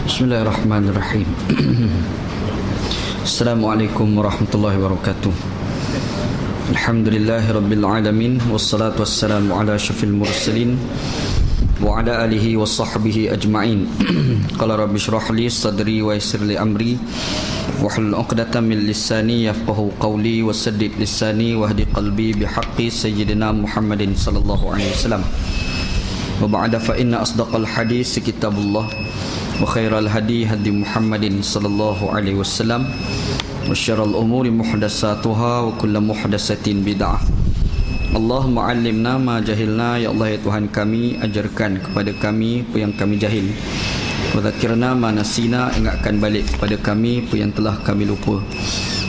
Bismillahirrahmanirrahim. Assalamualaikum warahmatullahi wabarakatuh. Alhamdulillahi rabbil alamin, wassalatu wassalamu ala syafil mursalin wa ala alihi wa sahbihi ajma'in. Qala rabbi shrah li sadri wa yassir li amri wahlul 'uqdatam min lisani yafqahu qawli wasaddid lisani wahdi qalbi bihaqqi sayyidina Muhammadin sallallahu alaihi wasallam. Wa ba'da fa inna asdaqal hadis kitabullah wa khairal hadi hadi Muhammadin sallallahu alaihi wasallam wa syarrul umuri muhdatsatuha wa kullu muhdatsatin bid'ah. Allahumma 'allimna ma jahilna, ya Allah ya Tuhan kami, ajarkan kepada kami apa yang kami jahil. Wa dzakirna ma nasina, ingatkan balik kepada kami apa yang telah kami lupa.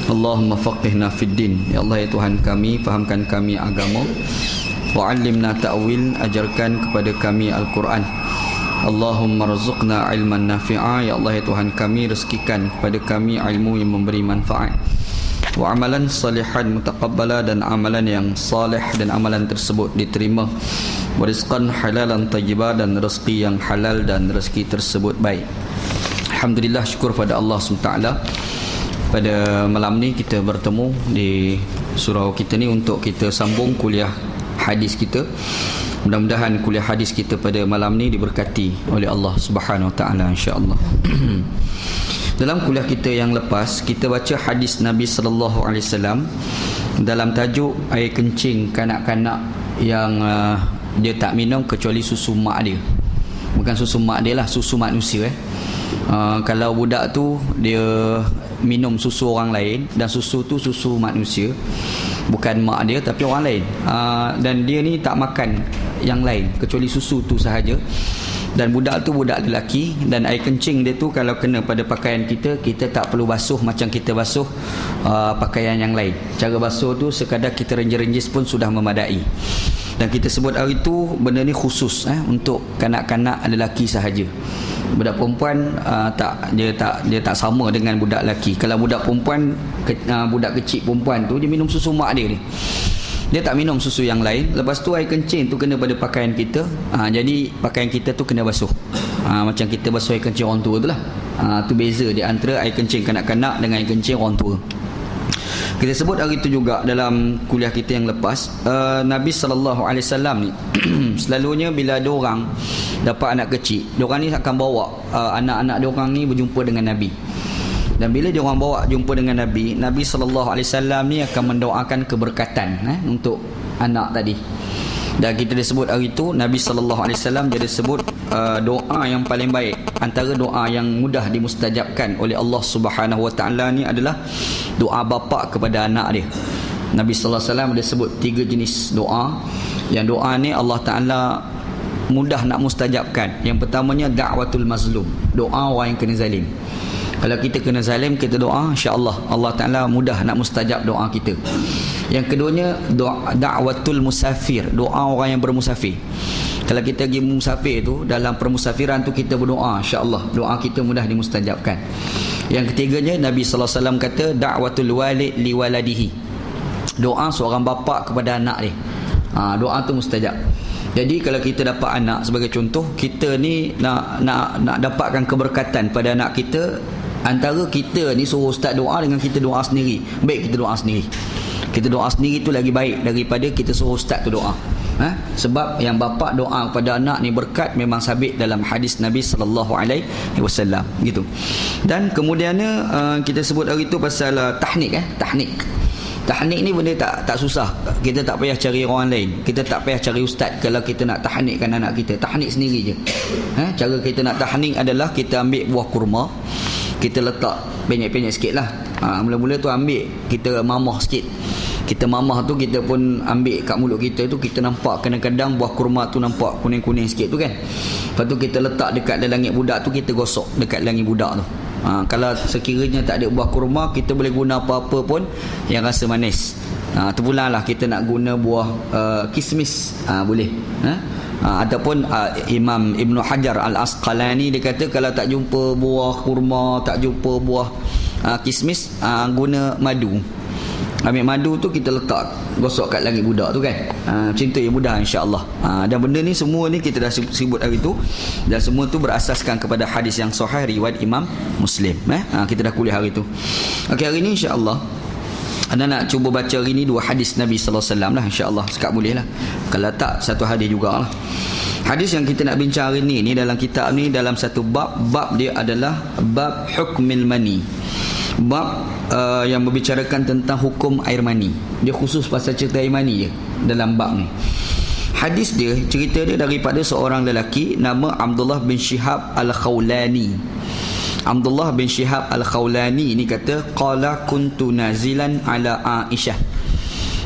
Allahumma faqihna fid din, ya Allah ya Tuhan kami, fahamkan kami agama. Wa 'allimna ta'wil, ajarkan kepada kami Al-Quran. Allahumma rzuqna ilman nafi'a, ya Allah ya Tuhan kami, rezekikan kepada kami ilmu yang memberi manfaat. Wa amalan salihan mutaqabbala, dan amalan yang salih dan amalan tersebut diterima. Wa rizqan halalan tayyiba, dan rezeki yang halal dan rezeki tersebut baik. Alhamdulillah, syukur pada Allah SWT. Pada malam ni kita bertemu di surau kita ni untuk kita sambung kuliah hadis kita. Mudah-mudahan kuliah hadis kita pada malam ni diberkati oleh Allah Subhanahu Wa Taala, insya-Allah. Dalam kuliah kita yang lepas, kita baca hadis Nabi sallallahu alaihi wasallam dalam tajuk air kencing kanak-kanak yang dia tak minum kecuali susu mak dia. Bukan susu mak dia lah, susu manusia. Kalau budak tu dia minum susu orang lain, dan susu tu susu manusia, bukan mak dia tapi orang lain, dan dia ni tak makan yang lain kecuali susu tu sahaja, dan budak tu budak lelaki, dan air kencing dia tu kalau kena pada pakaian kita, kita tak perlu basuh macam kita basuh pakaian yang lain. Cara basuh tu sekadar kita renjis-renjis pun sudah memadai. Dan kita sebut hari tu benda ni khusus untuk kanak-kanak lelaki sahaja. Budak perempuan dia tak sama dengan budak lelaki. Kalau budak perempuan, budak kecil perempuan tu dia minum susu mak dia ni. Dia tak minum susu yang lain. Lepas tu air kencing tu kena pada pakaian kita. Jadi pakaian kita tu kena basuh. Macam kita basuh air kencing orang tua tu lah. Tu beza di antara air kencing kanak-kanak dengan air kencing orang tua. Kita sebut hari itu juga dalam kuliah kita yang lepas, Nabi SAW ni selalunya bila ada orang dapat anak kecil, diorang ni akan bawa anak-anak diorang ni berjumpa dengan Nabi. Dan bila diorang bawa jumpa dengan Nabi, Nabi SAW ni akan mendoakan keberkatan untuk anak tadi. Dan kita disebut hari itu Nabi SAW dia disebut doa yang paling baik, antara doa yang mudah dimustajabkan oleh Allah Subhanahu Wa Taala ni adalah doa bapa kepada anak dia. Nabi SAW dia sebut 3 jenis doa. Yang doa ni Allah Taala mudah nak mustajabkan. Yang pertamanya da'watul mazlum, doa orang yang kena zalim. Kalau kita kena zalim, kita doa, insya-Allah Allah Taala mudah nak mustajab doa kita. Yang keduanya da'watul musafir, doa orang yang bermusafir. Kalau kita pergi musafir tu, dalam permusafiran tu kita berdoa, insya-Allah doa kita mudah dimustajabkan. Yang ketiganya Nabi sallallahu alaihi wasallam kata da'watul walid li waladihi, doa seorang bapa kepada anak dia. Doa tu mustajab. Jadi kalau kita dapat anak, sebagai contoh, kita ni nak dapatkan keberkatan pada anak kita, antara kita ni suruh ustaz doa dengan kita doa sendiri. Baik kita doa sendiri. Kita doa sendiri tu lagi baik daripada kita suruh ustaz tu doa. Sebab yang bapa doa kepada anak ni berkat, memang sabit dalam hadis Nabi sallallahu alaihi wasallam gitu. Dan kemudiannya kita sebut hari tu pasal tahnik. Tahnik ni benda tak susah. Kita tak payah cari orang lain, kita tak payah cari ustaz kalau kita nak tahnikkan anak kita. Tahnik sendiri je. Cara kita nak tahnik adalah kita ambil buah kurma, kita letak penyek-penyek sikit lah. Mula-mula tu ambil, kita mamah sikit. Kita mamah tu kita pun ambil kat mulut kita tu, kita nampak kadang-kadang buah kurma tu nampak kuning-kuning sikit tu kan. Lepas tu kita letak dekat langit budak tu, kita gosok dekat langit budak tu. Kalau sekiranya tak ada buah kurma, kita boleh guna apa-apa pun yang rasa manis. Tu pula lah kita nak guna buah kismis, boleh. Ataupun Imam Ibn Hajar Al-Asqalani dia kata kalau tak jumpa buah kurma, tak jumpa buah kismis, guna madu. Ambil madu tu kita letak, gosok kat langit budak tu kan. Macam tu yang mudah, insya-Allah. Dan benda ni semua ni kita dah sebut hari tu, dan semua tu berasaskan kepada hadis yang sahih riwayat Imam Muslim. Kita dah kuliah hari tu. Okey, hari ni insya-Allah anda nak cuba baca hari ni 2 hadis Nabi sallallahu alaihi wasallam lah, insya-Allah. Sekat boleh lah. Kalau tak, satu hadis jugalah. Hadis yang kita nak bincang hari ni dalam kitab ni, dalam satu bab dia adalah bab hukmil mani. Bab yang membicarakan tentang hukum air mani. Dia khusus pasal cerita air mani je dalam bab ni. Hadis dia, cerita dia daripada seorang lelaki nama Abdullah bin Shihab Al-Khawlani. Abdullah bin Shihab Al-Khawlani ni kata, qala kuntu nazilan ala Aisyah.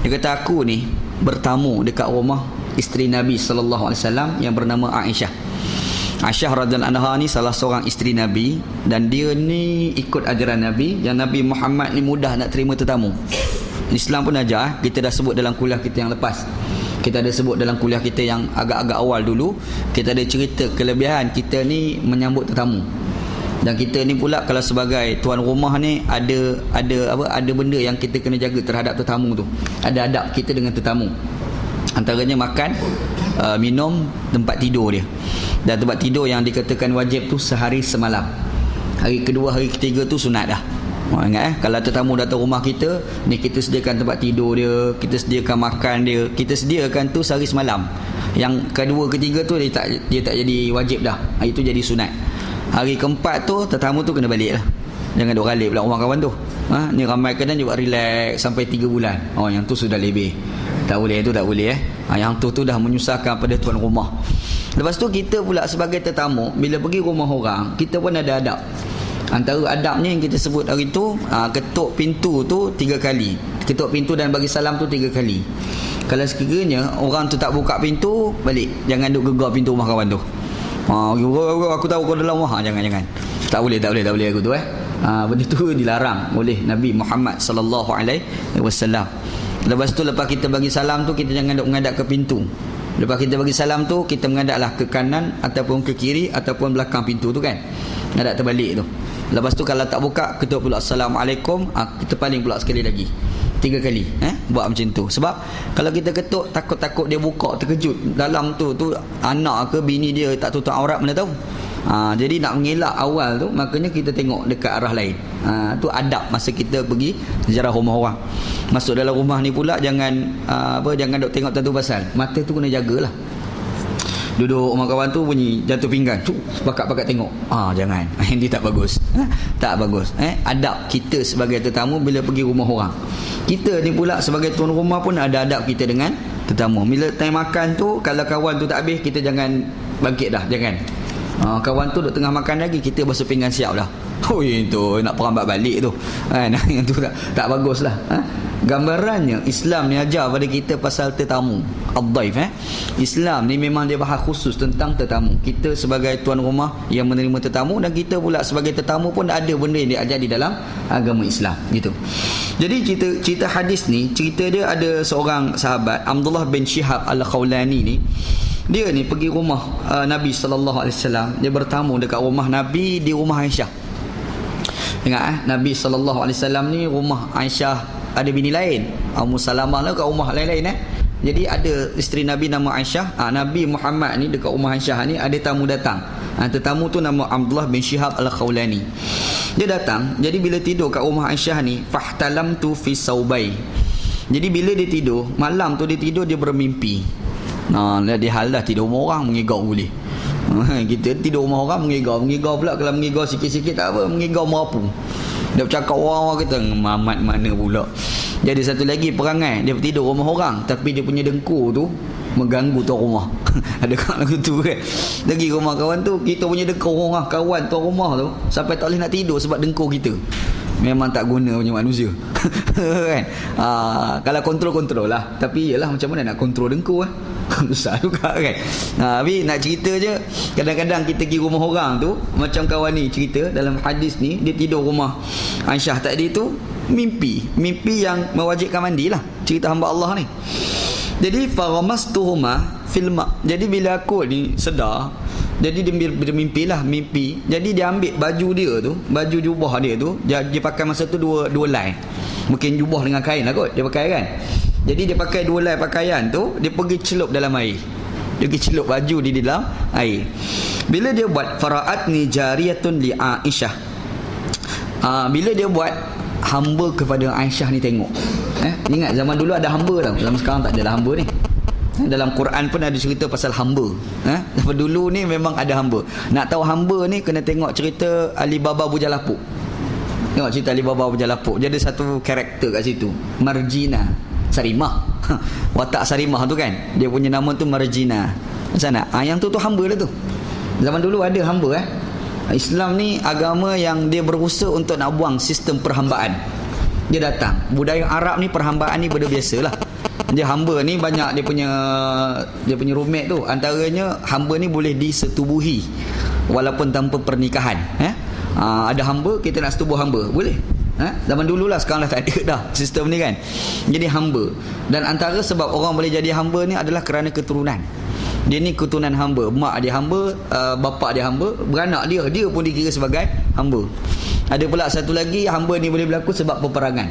Dia kata, aku ni bertamu dekat rumah isteri Nabi sallallahu alaihi wasallam yang bernama Aisyah. Aisyah radhiyallahu anha ni salah seorang isteri Nabi, dan dia ni ikut ajaran Nabi, yang Nabi Muhammad ni mudah nak terima tetamu. Islam pun ajar, kita dah sebut dalam kuliah kita yang lepas. Kita ada sebut dalam kuliah kita yang agak-agak awal dulu, kita ada cerita kelebihan kita ni menyambut tetamu. Dan kita ni pula kalau sebagai tuan rumah ni ada benda yang kita kena jaga terhadap tetamu tu. Ada adab kita dengan tetamu. Antaranya makan, minum, tempat tidur dia. Dan tempat tidur yang dikatakan wajib tu sehari semalam. Hari kedua, hari ketiga tu sunat dah. Ingat kalau tetamu datang rumah kita ni, kita sediakan tempat tidur dia, kita sediakan makan dia, kita sediakan tu sehari semalam. Yang kedua, ketiga tu dia tak jadi wajib dah. Hari tu jadi sunat. Hari keempat tu tetamu tu kena balik lah. Jangan duk ralik pula rumah kawan tu. Ni ramai kadang dia buat relax sampai 3 bulan. Yang tu sudah lebih. Tak boleh, tu tak boleh. Yang tu dah menyusahkan pada tuan rumah. Lepas tu kita pula sebagai tetamu, bila pergi rumah orang, kita pun ada adab. Antara adabnya yang kita sebut hari tu, ketuk pintu tu 3 kali. Ketuk pintu dan bagi salam tu 3 kali. Kalau sekiranya orang tu tak buka pintu, balik. Jangan duk gegar pintu rumah kawan tu. Aku tahu kau dalam rumah. Jangan. Tak boleh aku tu benda tu dilarang oleh Nabi Muhammad sallallahu alaihi wasallam. Lepas tu, lepas kita bagi salam tu, kita jangan duk menghadap ke pintu. Lepas kita bagi salam tu, kita menghadaplah ke kanan ataupun ke kiri ataupun belakang pintu tu kan. Menghadap terbalik tu. Lepas tu kalau tak buka, ketuk pula Assalamualaikum, kita paling pula sekali lagi. 3 kali buat macam tu. Sebab kalau kita ketuk, takut-takut dia buka, terkejut. Dalam tu anak ke bini dia tak tutup aurat, mana tahu. Jadi nak mengelak awal tu, makanya kita tengok dekat arah lain. Tu adab masa kita pergi ziarah rumah orang. Masuk dalam rumah ni pula jangan jangan duk tengok tentu pasal. Mata tu kena jagalah. Duduk rumah kawan tu bunyi jatuh pinggan, pakat-pakat tengok. Jangan. Ini tak bagus. Tak bagus. Adab kita sebagai tetamu bila pergi rumah orang. Kita ni pula sebagai tuan rumah pun ada adab kita dengan tetamu. Bila time makan tu, kalau kawan tu tak habis, kita jangan bangkit dah, jangan. Kawan tu duk tengah makan lagi, kita basuh pinggan siap dah. Itu nak perambat balik tu. Yang tu tak baguslah. Gambarannya Islam ni ajar pada kita pasal tetamu, ad-dhaif. Islam ni memang dia bahas khusus tentang tetamu. Kita sebagai tuan rumah yang menerima tetamu, dan kita pula sebagai tetamu pun ada benda yang diajar di dalam agama Islam gitu. Jadi cerita hadis ni, cerita dia ada seorang sahabat Abdullah bin Shihab Al-Khawlani ni. Dia ni pergi rumah Nabi sallallahu alaihi wasallam. Dia bertamu dekat rumah Nabi di rumah Aisyah. Ingat Nabi sallallahu alaihi wasallam ni rumah Aisyah ada bini lain. Ummu Salamah lah kat rumah lain-lain Jadi ada isteri Nabi nama Aisyah. Nabi Muhammad ni dekat rumah Aisyah ni ada tamu datang. Tetamu tu nama Abdullah bin Shihab Al-Khawlani. Dia datang, jadi bila tidur kat rumah Aisyah ni, fahtalamtu fi saubai. Jadi bila dia tidur, malam tu dia tidur, dia bermimpi. Dia hal dah tidur rumah orang, mengigau boleh. Kita tidur rumah orang mengigau pula. Kalau mengigau sikit-sikit tak apa, mengigau merapu. Dia bercakap orang kata mamat mana pula. Jadi satu lagi perangai, dia tidur rumah orang tapi dia punya dengkur tu mengganggu tuan rumah. Ada kawan lagu tu kan. Lagi rumah kawan tu, kita punya dengkur orang kawan tuan rumah tu sampai tak boleh nak tidur sebab dengkur kita. Memang tak guna punya manusia. Kan? Kalau kontrol lah. Tapi yalah, macam mana nak kontrol dengkur susah juga kan. Tapi nak cerita je, kadang-kadang kita pergi rumah orang tu, macam kawan ni cerita dalam hadis ni, dia tidur rumah Aisyah tadi tu, mimpi yang mewajibkan mandi lah, cerita hamba Allah ni. Jadi faramastuhuma fil ma. Jadi bila aku ni sedar, Jadi dia mimpi. Jadi dia ambil baju dia tu, baju jubah dia tu, dia pakai masa tu dua lai. Mungkin jubah dengan kain lah kot dia pakai kan. Jadi dia pakai dua lai pakaian tu, dia pergi celup dalam air. Dia pergi celup baju di dalam air. Bila dia buat fara'atni jariyatun li Aisyah. Bila dia buat, hamba kepada Aisyah ni tengok. Ingat zaman dulu ada hamba tau. Zaman sekarang tak ada lah hamba ni. Dalam Quran pun ada cerita pasal hamba. Zaman dulu ni memang ada hamba. Nak tahu hamba ni kena tengok cerita Alibaba Bujalapuk. Tengok cerita Alibaba Bujalapuk. Dia ada satu karakter kat situ, Marjina Sarimah. Watak Sarimah tu kan, dia punya nama tu Marjina. Macam mana? Yang tu hamba lah tu. Zaman dulu ada hamba. Islam ni agama yang dia berusaha untuk nak buang sistem perhambaan. Dia datang. Budaya Arab ni perhambaan ni benda biasalah. Dia hamba ni banyak dia punya rumit tu. Antaranya hamba ni boleh disetubuhi walaupun tanpa pernikahan. Ada hamba, kita nak setubuh hamba, boleh. Zaman dululah, sekarang dah tak ada dah sistem ni kan. Jadi hamba. Dan antara sebab orang boleh jadi hamba ni adalah kerana keturunan. Dia ni keturunan hamba. Mak dia hamba, bapa dia hamba, beranak dia pun dikira sebagai hamba. Ada pula satu lagi, hamba ni boleh berlaku sebab peperangan.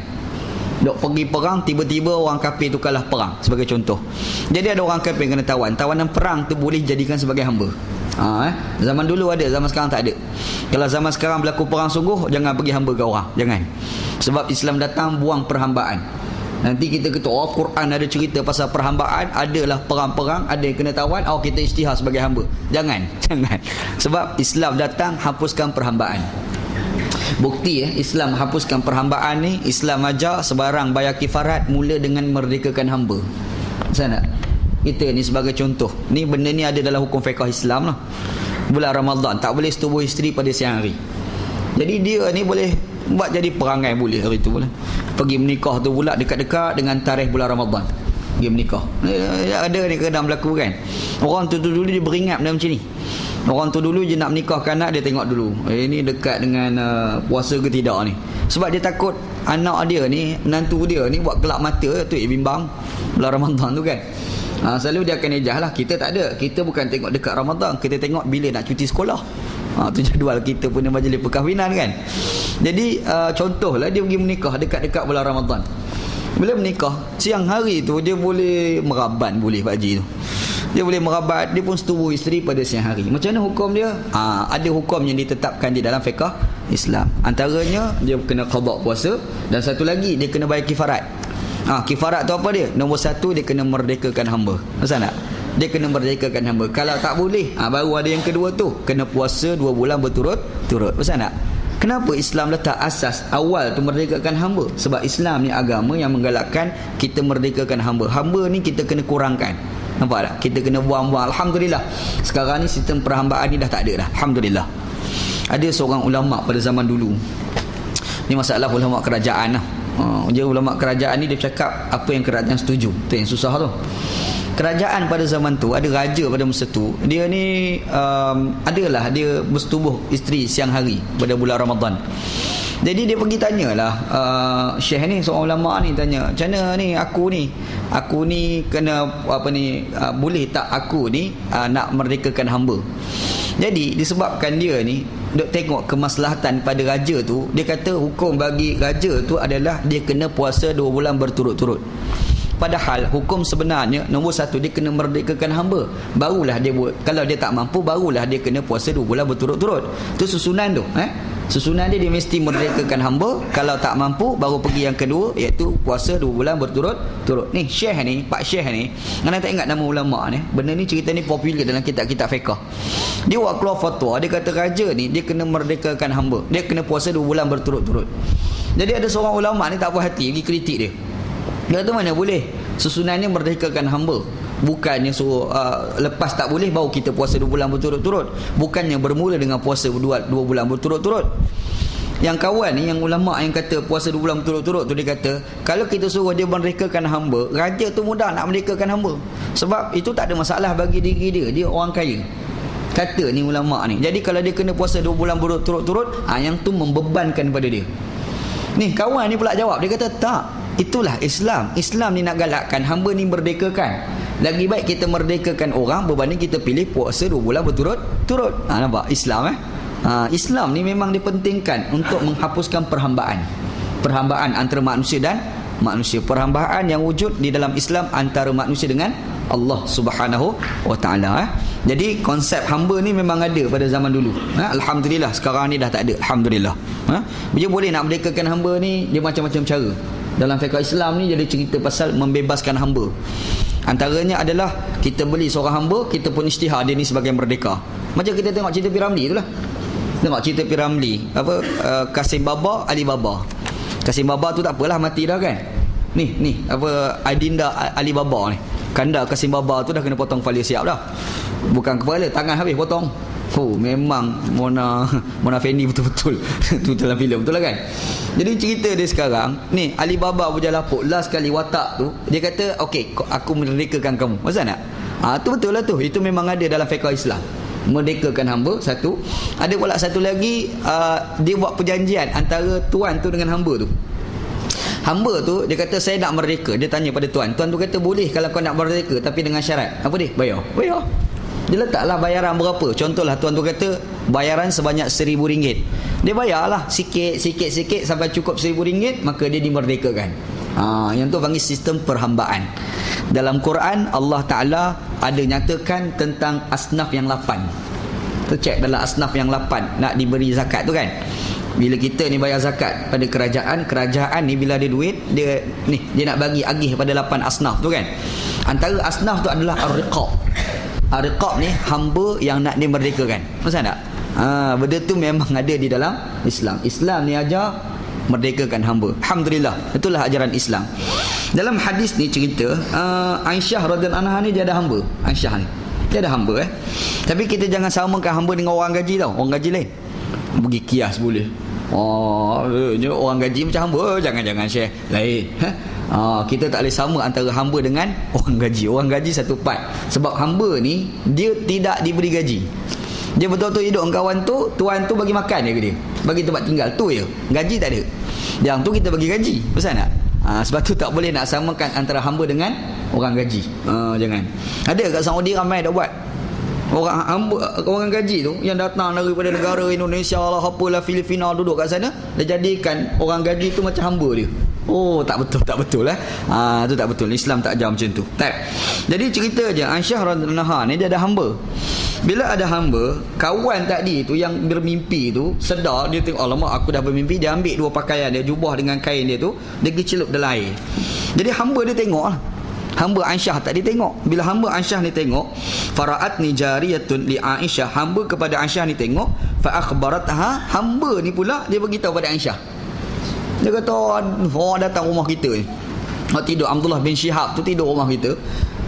Dok pergi perang, tiba-tiba orang kafir tu kalah perang, sebagai contoh. Jadi ada orang kafir kena tawan. Tawanan perang tu boleh jadikan sebagai hamba. Zaman dulu ada, zaman sekarang tak ada. Kalau zaman sekarang berlaku perang sungguh, jangan pergi hamba ke orang, jangan. Sebab Islam datang buang perhambaan. Nanti kita kata, Quran ada cerita pasal perhambaan, adalah perang-perang, ada yang kena tawan, kita isytihar sebagai hamba. Jangan. Sebab Islam datang hapuskan perhambaan. Bukti Islam hapuskan perhambaan ni, Islam ajar sebarang bayar kifarat mula dengan merdekakan hamba. Sana kita ni sebagai contoh. Ni benda ni ada dalam hukum fiqh Islam lah. Bulan Ramadan tak boleh setubuh isteri pada siang hari. Jadi dia ni boleh buat jadi perangai, boleh hari tu boleh. Pergi menikah tu pula dekat-dekat dengan tarikh bulan Ramadan. Pergi menikah. Ada ni kadang berlaku kan. Orang tu dulu dia beringat benda macam ni. Orang tu dulu je nak menikahkan anak, dia tengok dulu ini dekat dengan puasa ke tidak ni. Sebab dia takut anak dia ni, menantu dia ni buat gelap mata tu bimbang bulan Ramadan tu kan. Selalu dia akan ejah lah. Kita tak ada. Kita bukan tengok dekat Ramadan, kita tengok bila nak cuti sekolah. Tu jadual kita punya majlis perkahwinan kan. Jadi contohlah dia pergi menikah dekat-dekat bulan Ramadan. Bila menikah siang hari tu, dia boleh meraban, boleh Pak Haji tu. Dia boleh merabat, dia pun setubuh isteri pada siang hari. Macam mana hukum dia? Ada hukum yang ditetapkan di dalam fiqh Islam. Antaranya dia kena qada puasa, dan satu lagi dia kena bayar kifarat. Kifarat tu apa dia? Nombor satu, dia kena merdekakan hamba. Maksud tak? Dia kena merdekakan hamba. Kalau tak boleh, baru ada yang kedua tu, kena puasa 2 bulan berturut-turut. Maksud tak? Kenapa Islam letak asas awal tu merdekakan hamba? Sebab Islam ni agama yang menggalakkan kita merdekakan hamba. Hamba ni kita kena kurangkan. Nampak tak? Kita kena buang-buang. Alhamdulillah, sekarang ni sistem perhambaan ni dah tak ada dah. Alhamdulillah. Ada seorang ulama pada zaman dulu. Ni masalah ulama kerajaan lah. Dia ulama kerajaan ni dia cakap apa yang kerajaan setuju. Tu yang susah tu. Kerajaan pada zaman tu, ada raja pada masa tu, dia ni adalah dia bersetubuh isteri siang hari pada bulan Ramadan. Jadi dia pergi tanyalah Syekh ni, seorang ulama ni tanya, macam mana ni aku ni kena boleh tak aku ni nak merdekakan hamba. Jadi disebabkan dia ni duk tengok kemaslahatan pada raja tu, dia kata hukum bagi raja tu adalah dia kena puasa 2 bulan berturut-turut. Padahal hukum sebenarnya nombor satu, dia kena merdekakan hamba. Barulah dia buat. Kalau dia tak mampu, barulah dia kena puasa 2 bulan berturut-turut. Itu susunan tu. Susunan dia mesti merdekakan hamba. Kalau tak mampu, baru pergi yang kedua, iaitu puasa 2 bulan berturut-turut. Ni Syekh ni, Pak Syekh ni, mana tak ingat nama ulama ni. Benda ni, cerita ni popular dalam kitab-kitab fiqh. Dia buat keluar fatwa, dia kata raja ni dia kena merdekakan hamba. Dia kena puasa 2 bulan berturut-turut. Jadi ada seorang ulama ni tak puas hati, pergi kritik dia. Dia kata mana boleh susunannya merdekakan hamba. Bukannya suruh lepas tak boleh baru kita puasa 2 bulan berturut-turut. Bukannya bermula dengan puasa 2 bulan berturut-turut. Yang kawan ni, yang ulama yang kata puasa 2 bulan berturut-turut tu, dia kata kalau kita suruh dia merdekakan hamba, raja tu mudah nak merdekakan hamba. Sebab itu tak ada masalah bagi diri dia. Dia orang kaya. Kata ni ulama ni. Jadi kalau dia kena puasa 2 bulan berturut-turut, yang tu membebankan pada dia. Ni kawan ni pula jawab, dia kata tak. Itulah Islam. Islam ni nak galakkan hamba ni merdekakan. Lagi baik kita merdekakan orang berbanding kita pilih puasa 2 bulan berturut-turut. Nampak Islam Islam ni memang dipentingkan untuk menghapuskan perhambaan antara manusia dan manusia. Perhambaan yang wujud di dalam Islam antara manusia dengan Allah Subhanahu wa taala. Jadi konsep hamba ni memang ada pada zaman dulu. Alhamdulillah sekarang ni dah tak ada. Alhamdulillah. Dia boleh nak merdekakan hamba ni, dia macam-macam cara. Dalam fiqh Islam ni jadi cerita pasal membebaskan hamba. Antaranya adalah kita beli seorang hamba, kita pun isytihar dia ni sebagai merdeka. Macam kita tengok cerita Piramli itulah. Tengok cerita Piramli, Kasim Baba, Ali Baba. Kasim Baba tu tak apalah, mati dah kan. Ni Adinda Ali Baba ni. Kanda Kasim Baba tu dah kena potong kepala siap dah. Bukan kepala, tangan habis potong. Memang Mona Fendi betul-betul. Tu dalam filem betul lah kan. Jadi cerita dia sekarang ni, Ali Baba berjalan lapuk last kali watak tu, dia kata okey, aku merdekakan kamu. Masa nak? Tu betul lah tu. Itu memang ada dalam fiqh Islam. Merdekakan hamba satu. Ada pula satu lagi, dia buat perjanjian antara tuan tu dengan hamba tu. Hamba tu dia kata saya nak merdeka. Dia tanya pada tuan. Tuan tu kata boleh kalau kau nak merdeka, tapi dengan syarat. Apa dia? Bayar. Dia letaklah bayaran berapa. Contohlah tuan tu kata bayaran sebanyak RM1,000. Dia bayarlah sikit sampai cukup RM1,000, maka dia dimerdekakan. Yang tu panggil sistem perhambaan. Dalam Quran Allah Ta'ala ada nyatakan tentang asnaf yang 8. Tu cek dalam asnaf yang 8 nak diberi zakat tu kan. Bila kita ni bayar zakat pada kerajaan ni bila ada duit, dia nak bagi agih pada 8 asnaf tu kan. Antara asnaf tu adalah ar-riqab. Ar-riqab ni hamba yang nak dimerdekakan. Maksud tak? Benda tu memang ada di dalam Islam. Islam ni ajar merdekakan hamba. Alhamdulillah, itulah ajaran Islam. Dalam hadis ni cerita Aisyah radhiyallahu anha ni dia ada hamba. Aisyah ni dia ada hamba Tapi kita jangan samakan hamba dengan orang gaji tau. Orang gaji lain. Pergi kias boleh. Orang gaji macam hamba, jangan share lain. Kita tak boleh sama antara hamba dengan orang gaji. Orang gaji satu part. Sebab hamba ni dia tidak diberi gaji. Dia betul-betul hidup dengan kawan tu, tuan tu bagi makan dia ke dia, bagi tempat tinggal tu je, gaji tak ada. Yang tu kita bagi gaji. Betul tak? Sebab tu tak boleh nak samakan antara hamba dengan orang gaji. Jangan. Ada kat Saudi ramai dah buat. Orang gaji tu yang datang daripada negara Indonesia lah, apalah, Filipina, duduk kat sana, dia jadikan orang gaji tu macam hamba dia. Tak betul tu tak betul. Islam tak ajar macam tu. Jadi cerita je Aisyah radhiyallahu anha ni dia ada hamba. Bila ada hamba, kawan tadi tu yang bermimpi tu sedar, dia tengok alamak aku dah bermimpi, dia ambil 2 pakaian dia, jubah dengan kain dia tu, dia pergi celup dalam air. Jadi hamba dia tengok lah. Hamba Aisyah tadi tengok. Bila hamba Aisyah ni tengok, fara'atni jariyatun li Aisyah, hamba kepada Aisyah ni tengok, fa akhbaratha, hamba ni pula dia beritahu pada Aisyah. Dia kata orang datang rumah kita ni, tidur, Abdullah bin Syihab tu tidur rumah kita.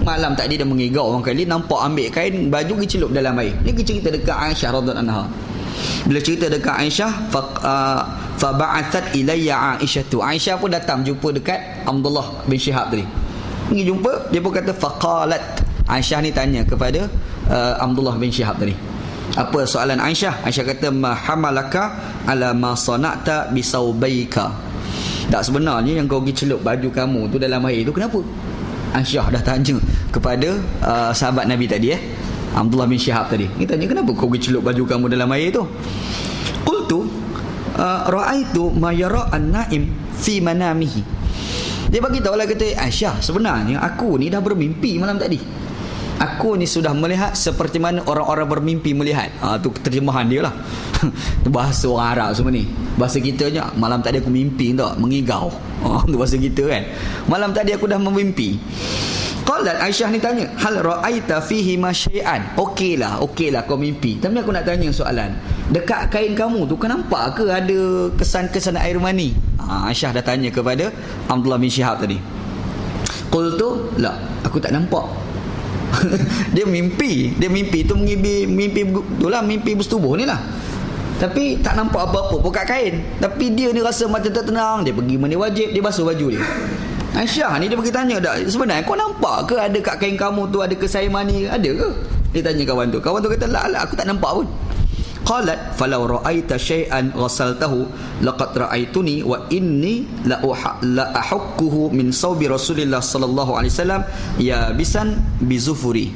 Malam tadi dia mengigau orang kali, nampak ambil kain baju pergi celup dalam air. Dia cerita dekat Aisyah radhiyallahu anha. Bila cerita dekat Aisyah, fa ba'athat ilayya Aisyah tu, Aisyah pun datang jumpa dekat Abdullah bin Syihab tadi. Pergi jumpa, dia pun kata faqalat, Aisyah ni tanya kepada Abdullah bin Syihab tadi. Apa soalan Aisyah? Aisyah kata ma hamalaka ala ma sana'ta bisaubaika. Tak, sebenarnya yang kau pergi celup baju kamu tu dalam air tu kenapa? Aisyah dah tanya kepada sahabat Nabi tadi Abdullah bin Syihab tadi. Dia tanya kenapa kau pergi celup baju kamu dalam air tu? Qultu ra'aitu ma yara an-na'im fi manamihi. Dia bagi tahu lah, kata Aisyah, sebenarnya aku ni dah bermimpi malam tadi. Aku ni sudah melihat seperti mana orang-orang bermimpi melihat. Tu terjemahan dia lah. Bahasa orang Arab semua ni. Bahasa kita je, malam tadi aku mimpi tak, mengigau. Tu bahasa kita kan. Malam tadi aku dah memimpi. Qalat, Aisyah ni tanya, hal ra'aita fihi ma syai'an. Okeylah kau mimpi. Tapi aku nak tanya soalan. Dekat kain kamu tu kau nampak ke ada kesan-kesan air mani? Aisyah dah tanya kepada Abdullah bin Syihab tadi. Qultu la, aku tak nampak. Dia mimpi tu mimpi itulah, mimpi bersetubuh ni lah. Tapi tak nampak apa-apa pun kat kain. Tapi dia ni rasa macam tertenang. Dia pergi mandi wajib, dia basuh baju dia. Aisyah ni dia pergi tanya, sebenarnya kau nampak ke ada kat kain kamu tu ada kesair mani? Ada ke? Dia tanya kawan tu. Kawan tu kata, lah aku tak nampak pun. Qalat falau ra'aita syai'an ghasaltahu laqad ra'aituni wa inni la ahukkuhu min saubi Rasulillah sallallahu alaihi wasallam ya bisan bizufuri.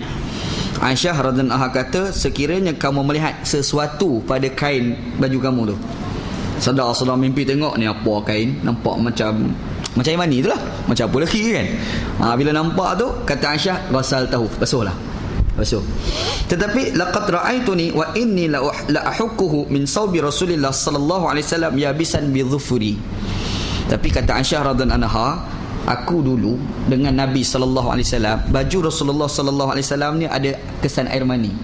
Aisyah radhiyallahu anha kata, sekiranya kamu melihat sesuatu pada kain baju kamu tu, sedar mimpi tengok ni apa kain, nampak macam air mani tu lah, macam apa lagi kan. Bila nampak tu, kata Aisyah, ghasaltahu, basuh. Tetapi laqad ra'aituni wa inni la ahukkuhu min saubi Rasulillah sallallahu alaihi wasallam yabisan bi dhufri. Tapi kata Aisyah radhiyallahu anha, aku dulu dengan Nabi sallallahu alaihi wasallam, baju Rasulullah sallallahu alaihi wasallam ni ada kesan air mani.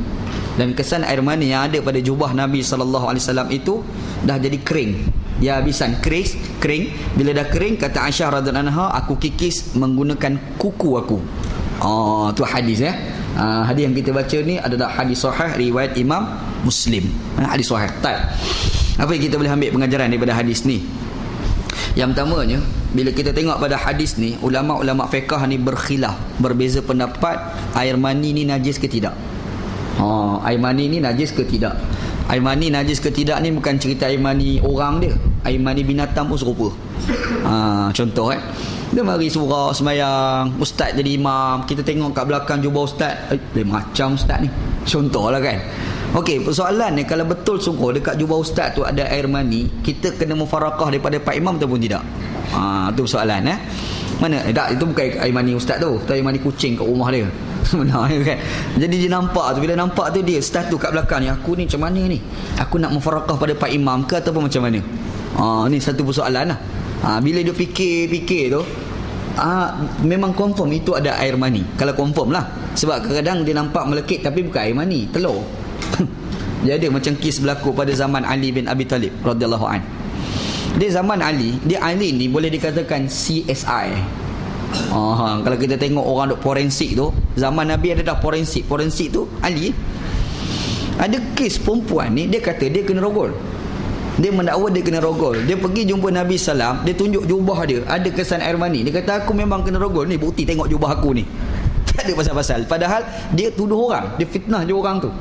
Dan kesan air mani yang ada pada jubah Nabi sallallahu alaihi wasallam itu dah jadi kering. Yabisan, kering. Bila dah kering, kata Aisyah radhiyallahu anha, aku kikis menggunakan kuku aku. Tu hadis ya. Hadis yang kita baca ni adalah hadis sahih riwayat Imam Muslim. Hadis sahih. Apa yang kita boleh ambil pengajaran daripada hadis ni? Yang pertamanya, bila kita tengok pada hadis ni, ulama-ulama fiqh ni berkhilaf, berbeza pendapat air mani ni najis ke tidak. Air mani ni najis ke tidak. Air mani najis ke tidak ni bukan cerita air mani orang dia. Air mani binatang pun serupa. Contoh dia mari surau sembahyang, ustaz jadi imam, kita tengok kat belakang jubah ustaz, macam ustaz ni. Contohlah kan. Okey, persoalan ni kalau betul sungguh dekat jubah ustaz tu ada air mani, kita kena mufarakah daripada pak imam ataupun tidak? Tu persoalan Mana? Tak, itu bukan air mani ustaz tu, itu air mani kucing kat rumah dia. Sebenarnya kan. Jadi dia nampak tu, bila nampak tu dia ustaz tu kat belakang ni, aku ni macam mana ni? Aku nak mufarakah pada pak imam ke ataupun macam mana? Ni satu persoalan lah. Bila dia fikir tu, memang confirm itu ada air mani. Kalau confirm lah. Sebab kadang-kadang dia nampak melekit tapi bukan air mani, telur. Jadi macam kes berlaku pada zaman Ali bin Abi Talib radhiyallahu an. Dia zaman Ali ni boleh dikatakan CSI. Kalau kita tengok orang duk forensik tu, zaman Nabi ada dah forensik tu Ali. Ada kes perempuan ni, dia kata dia kena rogol. Dia mendakwa dia kena rogol. Dia pergi jumpa Nabi SAW, dia tunjuk jubah dia ada kesan air mani. Dia kata aku memang kena rogol, ni bukti tengok jubah aku ni. Tak ada pasal-pasal. Padahal dia tuduh orang, dia fitnah je orang tu.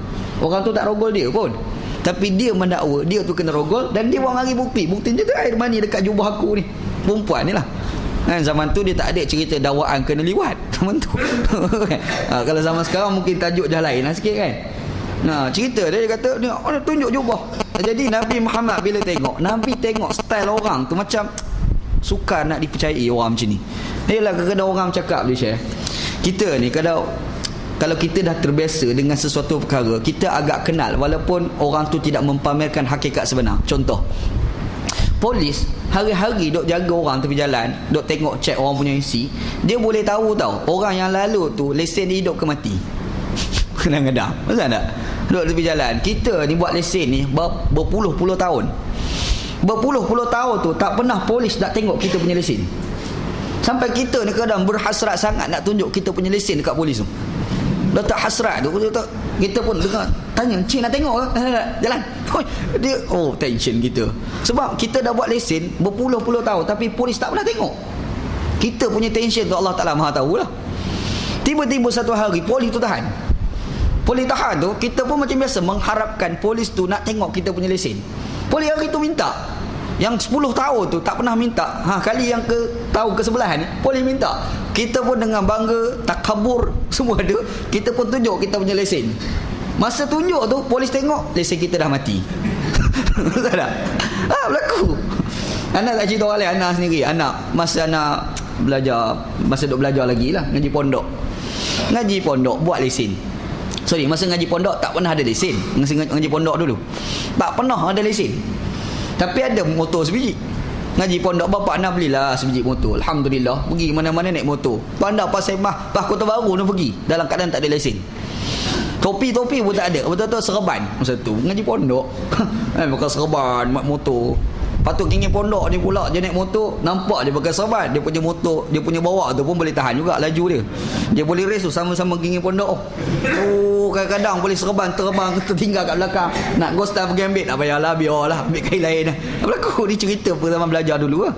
Orang tu tak rogol dia pun, tapi dia mendakwa dia tu kena rogol, dan dia buang lagi buktinya tu air mani dekat jubah aku ni. Perempuan ni lah kan. Zaman tu dia tak ada cerita dakwaan kena liwat zaman tu. Kalau zaman sekarang mungkin tajuk dah lain lah sikit kan. Cerita dia kata ni orang tunjuk jubah. Jadi Nabi Muhammad bila tengok, Nabi tengok style orang tu macam sukar nak dipercayai orang macam ni. Yalah, kadang-kadang orang cakap dia share, kita ni kalau kita dah terbiasa dengan sesuatu perkara, kita agak kenal walaupun orang tu tidak mempamerkan hakikat sebenar. Contoh, polis hari-hari duk jaga orang tepi jalan, duk tengok cek orang punya isi, dia boleh tahu orang yang lalu tu lesen dia hidup ke mati. Kadang-kadang betul tak? Duduk tepi jalan, kita ni buat lesen ni berpuluh-puluh tahun tu tak pernah polis nak tengok kita punya lesen. Sampai kita ni kadang berhasrat sangat nak tunjuk kita punya lesen dekat polis tu. Dah tak hasrat tu, kita pun dengar tanya, cik nak tengok ke? Jalan. Dia tension kita. Sebab kita dah buat lesen berpuluh-puluh tahun tapi polis tak pernah tengok. Kita punya tension tu Allah Ta'ala Maha tahu lah. Tiba-tiba satu hari polis tu tahan. Polis tahan tu, kita pun macam biasa mengharapkan polis tu nak tengok kita punya lesen. Polis hari tu minta. Yang 10 tahun tu tak pernah minta. Kali yang tahun ke-11 ni polis minta. Kita pun dengan bangga, takabur semua ada, kita pun tunjuk kita punya lesen. Masa tunjuk tu polis tengok lesen kita dah mati. Tak ada. Berlaku. Anak tak cerita orang lain, anak sendiri. Masa anak belajar, masa duk belajar lagi lah, ngaji pondok buat lesen. Masa ngaji pondok tak pernah ada lesen. Masa ngaji pondok dulu tak pernah ada lesen, tapi ada motor sebiji. Ngaji pondok bapak nak belilah sebiji motor. Alhamdulillah, pergi mana-mana naik motor. Pandai pasal Kota Baru nak pergi dalam keadaan tak ada lesen. Topi-topi pun tak ada. Betul-betul serban. Masa tu ngaji pondok pakai serban, motor. Patut gigi pondok ni pula dia naik motor, nampak dia pakai serban. Dia punya motor, dia punya bawa tu pun boleh tahan juga laju dia. Dia boleh race tu sama-sama gigi pondok. Kadang-kadang boleh serban terbang tertinggal kat belakang. Nak ghostan pergi ambil, tak payahlah, biarlah ambil kain lain dah. Berlaku ni cerita zaman belajar dulu lah.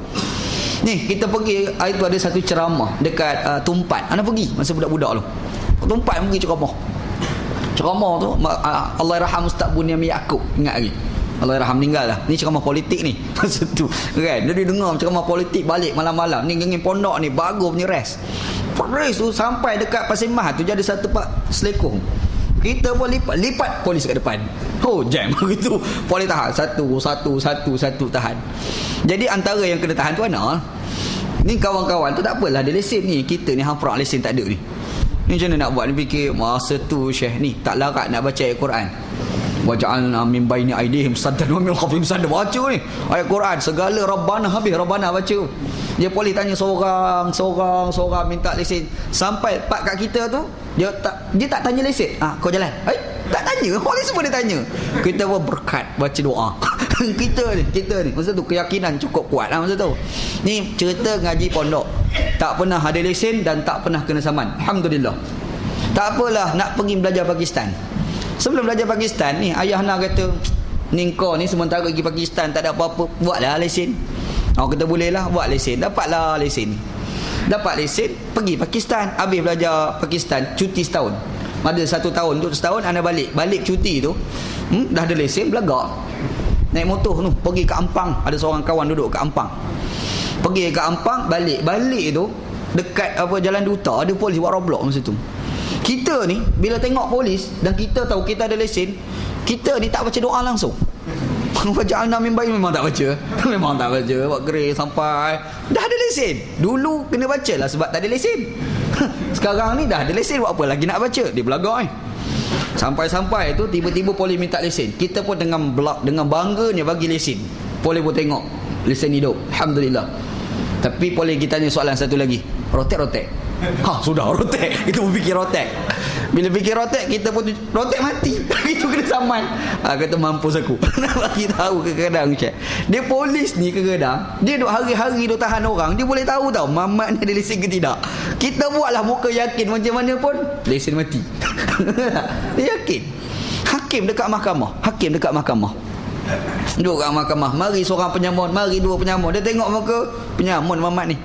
Ni kita pergi, hari tu ada satu ceramah dekat Tumpat. Ana pergi masa budak-budak tu. Tumpat pergi ceramah. Ceramah tu Allahyarham Ustaz Buniam Yaakob, ingat lagi? Allahyarham meninggal lah. Ni ceramah politik ni. Masa tu kan, dia dengar ceramah politik balik malam-malam ni, geng pondok ni bagus punya rest. Rest tu sampai dekat Pasir Mas tu jadi satu pak selekong. Kita pun lipat polis kat depan. Oh, jam begitu. Polis tahan satu tahan. Jadi antara yang kena tahan tu mana? Ni kawan-kawan tu tak apalah, dia lesen ni. Kita ni hamprak lesen tak ada ni. Ni macam mana nak buat? Ni fikir masa tu Syekh ni tak larat nak baca ayat Quran. Waja'alna min baini aidihim saddan wa min khalfihim saddan. Baca ni ayat Quran segala Rabbana, habis Rabbana baca. Dia polis tanya seorang minta lesen. Sampai pak kat kita tu dia tak tanya lesen. Kau jalan. Tak tanya. Polis semua dia tanya. Kita pun berkat baca doa. kita ni masa tu keyakinan cukup kuat lah masa tu. Ni cerita ngaji pondok, tak pernah ada lesen dan tak pernah kena saman. Alhamdulillah. Tak apalah, nak pergi belajar Pakistan. Sebelum belajar Pakistan ni, ayah nak kata, ni kau ni sementara pergi Pakistan tak ada apa-apa, buatlah lesen. Kita boleh lah buat lesen. Dapatlah lesen. Dapat lesen, pergi Pakistan. Habis belajar Pakistan, cuti setahun. Ada 1 tahun, untuk setahun anda balik cuti tu, dah ada lesen, belagak. Naik motor tu, pergi ke Ampang. Ada seorang kawan duduk ke Ampang. Pergi ke Ampang, balik tu dekat Jalan Duta, ada polis buat roadblock masa tu. Kita ni bila tengok polis dan kita tahu kita ada lesen, kita ni tak baca doa langsung. Waja'alna min baini, memang tak baca. Memang tak baca, buat gerik sampai dah ada lesen. Dulu kena baca lah sebab tak ada lesen. Sekarang ni dah ada lesen, buat apa lagi nak baca? Dia belagak Sampai-sampai tu tiba-tiba polis minta lesen. Kita pun dengan bangganya bagi lesen. Polis pun tengok lesen hidup, alhamdulillah. Tapi polis kita tanya soalan satu lagi. Rotek. Sudah rotek. Kita pun fikir rotek. Bila fikir rotek, kita pun rotek mati. Itu kena saman. Kata mampus aku. Nak bagi tahu kadang-kadang Syekh. Dia polis ni kadang-kadang dia duk hari-hari duk tahan orang. Dia boleh tahu tau Mamat ni ada lesen ke tidak. Kita buatlah muka yakin macam mana pun lesen mati. Dia yakin. Hakim dekat mahkamah. Duduk kat mahkamah. Mari seorang penyamun, mari 2 penyamun. Dia tengok muka penyamun Mamat ni.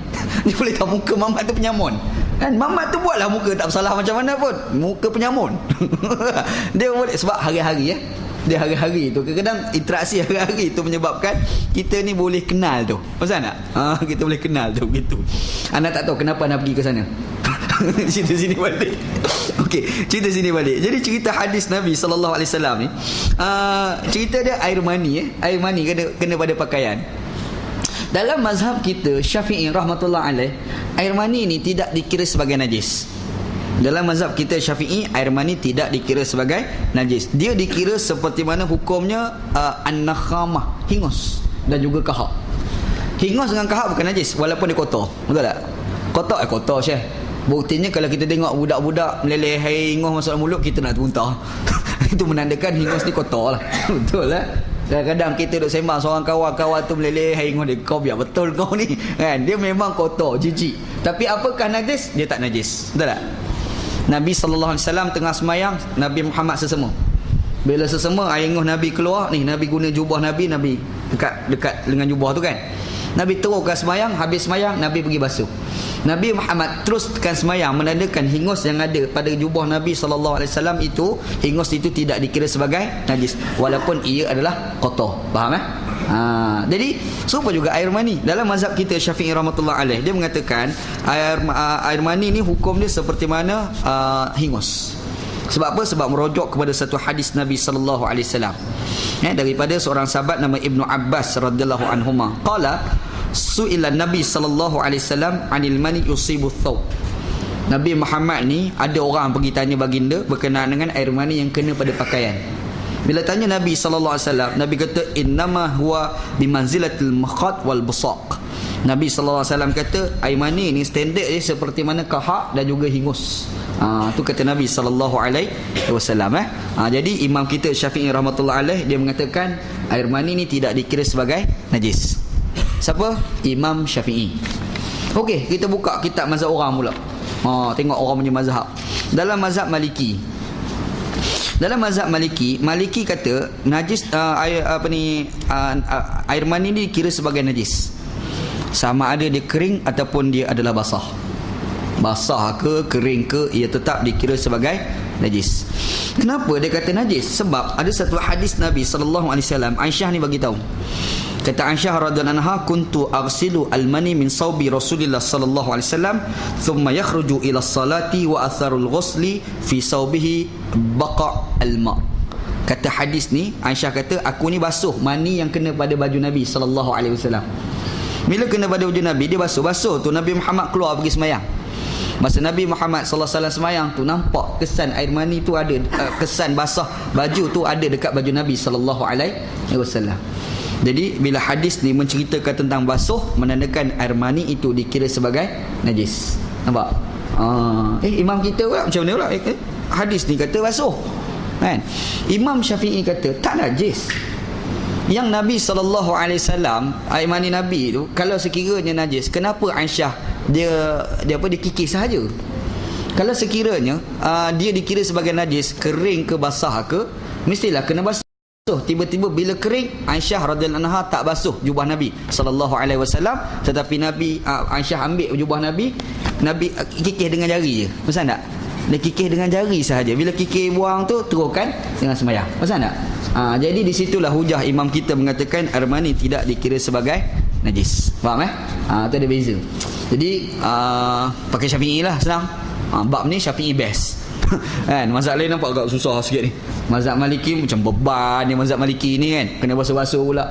Dia boleh tahu muka Mamat tu penyamun. Kan Mamat tu buatlah muka tak bersalah macam mana pun, muka penyamun. Dia boleh sebab hari-hari dia hari-hari tu kadang-kadang interaksi hari-hari tu menyebabkan kita ni boleh kenal tu. Pasal tak? Kita boleh kenal tu gitu. Anda tak tahu kenapa anda pergi ke sana. Cerita sini balik. Okey, cerita sini balik. Jadi cerita hadis Nabi sallallahu alaihi wasallam ni, cerita dia air mani air mani kena pada pakaian. Dalam mazhab kita Syafi'i rahmatullah alaih, air mani ni tidak dikira sebagai najis. Dalam mazhab kita Syafi'i, air mani tidak dikira sebagai najis. Dia dikira seperti mana hukumnya an-nakhamah, hingus dan juga kahak. Hingus dengan kahak bukan najis walaupun dia kotor. Betul tak? Kotor Syekh. Buktinya kalau kita tengok budak-budak meleleh air hingus masuk dalam mulut, kita nak muntah. Itu menandakan hingus ni kotor lah. Betul lah. Kadang-kadang kita duk sembang seorang kawan tu meleleh air hingus dia, kau biar betul kau ni kan. Dia memang kotor, jijik. Tapi apakah najis? Dia tak najis. Betul tak? Nabi SAW tengah semayang, Nabi Muhammad sesema. Bila sesema air hingus Nabi keluar ni, Nabi guna jubah Nabi dekat dengan jubah tu kan. Nabi teruskan semayang, habis semayang Nabi pergi basuh. Nabi Muhammad teruskan semayang, menandakan hingus yang ada pada jubah Nabi SAW itu, hingus itu tidak dikira sebagai najis walaupun ia adalah kotor. Faham jadi serupa juga air mani. Dalam mazhab kita Syafi'i rahmatullah alaih, dia mengatakan air mani ni hukum dia seperti mana hingus. Sebab apa? Sebab merujuk kepada satu hadis Nabi sallallahu alaihi wasallam daripada seorang sahabat nama Ibnu Abbas radhiyallahu anhuma. Qala su'ila Nabi sallallahu alaihi wasallam 'anil mani yusibu thawb. Nabi Muhammad ni ada orang pergi tanya baginda berkenaan dengan air mani yang kena pada pakaian. Bila tanya Nabi sallallahu alaihi wasallam, Nabi kata innama huwa bimanzilatil makhat wal busaq. Nabi sallallahu alaihi wasallam kata air mani ni standard dia seperti mana kahak dan juga hingus. Tu kata Nabi sallallahu alaihi wasallam. Jadi imam kita Syafi'i rahmatullah alaih, dia mengatakan air mani ni tidak dikira sebagai najis. Siapa? Imam Syafi'i. Okey, kita buka kitab mazhab orang pula. Tengok orang punya mazhab. Dalam mazhab Maliki, Maliki kata najis air mani ni dikira sebagai najis sama ada dia kering ataupun dia adalah basah ke kering ke, ia tetap dikira sebagai najis. Kenapa dia kata najis? Sebab ada satu hadis Nabi sallallahu alaihi wasallam, Aisyah ni bagi tahu. Kata Aisyah radhiyallahu anha, kuntu aghsilu al-mani min sawbi Rasulillah sallallahu alaihi wasallam thumma yakhruju ila as-salati wa atharul ghusli fi sawbihi baqa' al-ma. Kata hadis ni, Aisyah kata aku ni basuh mani yang kena pada baju Nabi sallallahu alaihi wasallam. Bila kena pada baju Nabi, dia basuh tu Nabi Muhammad keluar pergi sembahyang. Masa Nabi Muhammad sallallahu alaihi wasallam sembahyang tu, nampak kesan air mani tu ada, kesan basah baju tu ada dekat baju Nabi sallallahu alaihi wasallam. Jadi bila hadis ni menceritakan tentang basuh, menandakan air mani itu dikira sebagai najis. Nampak? Imam kita pula macam mana pula? Hadis ni kata basuh. Kan? Imam Syafi'i kata tak najis. Yang Nabi SAW, air mani Nabi tu kalau sekiranya najis, kenapa Aisyah dia kikis sahaja? Kalau sekiranya dia dikira sebagai najis, kering ke basah ke, mestilah kena basuh. Tiba-tiba bila kering, Aisyah radhiyallahu anha tak basuh jubah Nabi sallallahu alaihi wasallam, tetapi Aisyah ambil jubah Nabi kikis dengan jari je. Pasal tak? Dia kikis dengan jari sahaja. Bila kikis buang tu, teruskan dengan sembahyang. Pasal tak? Jadi di situlah hujah imam kita mengatakan air mani tidak dikira sebagai najis. Faham tu ada beza. Jadi pakai Syafi'i lah, senang. Bab ni Syafi'i best. Kan, mazhab lain nampak agak susah sikit ni. Mazhab Maliki macam beban ni, mazhab Maliki ni kan, kena basuh-basuh pula.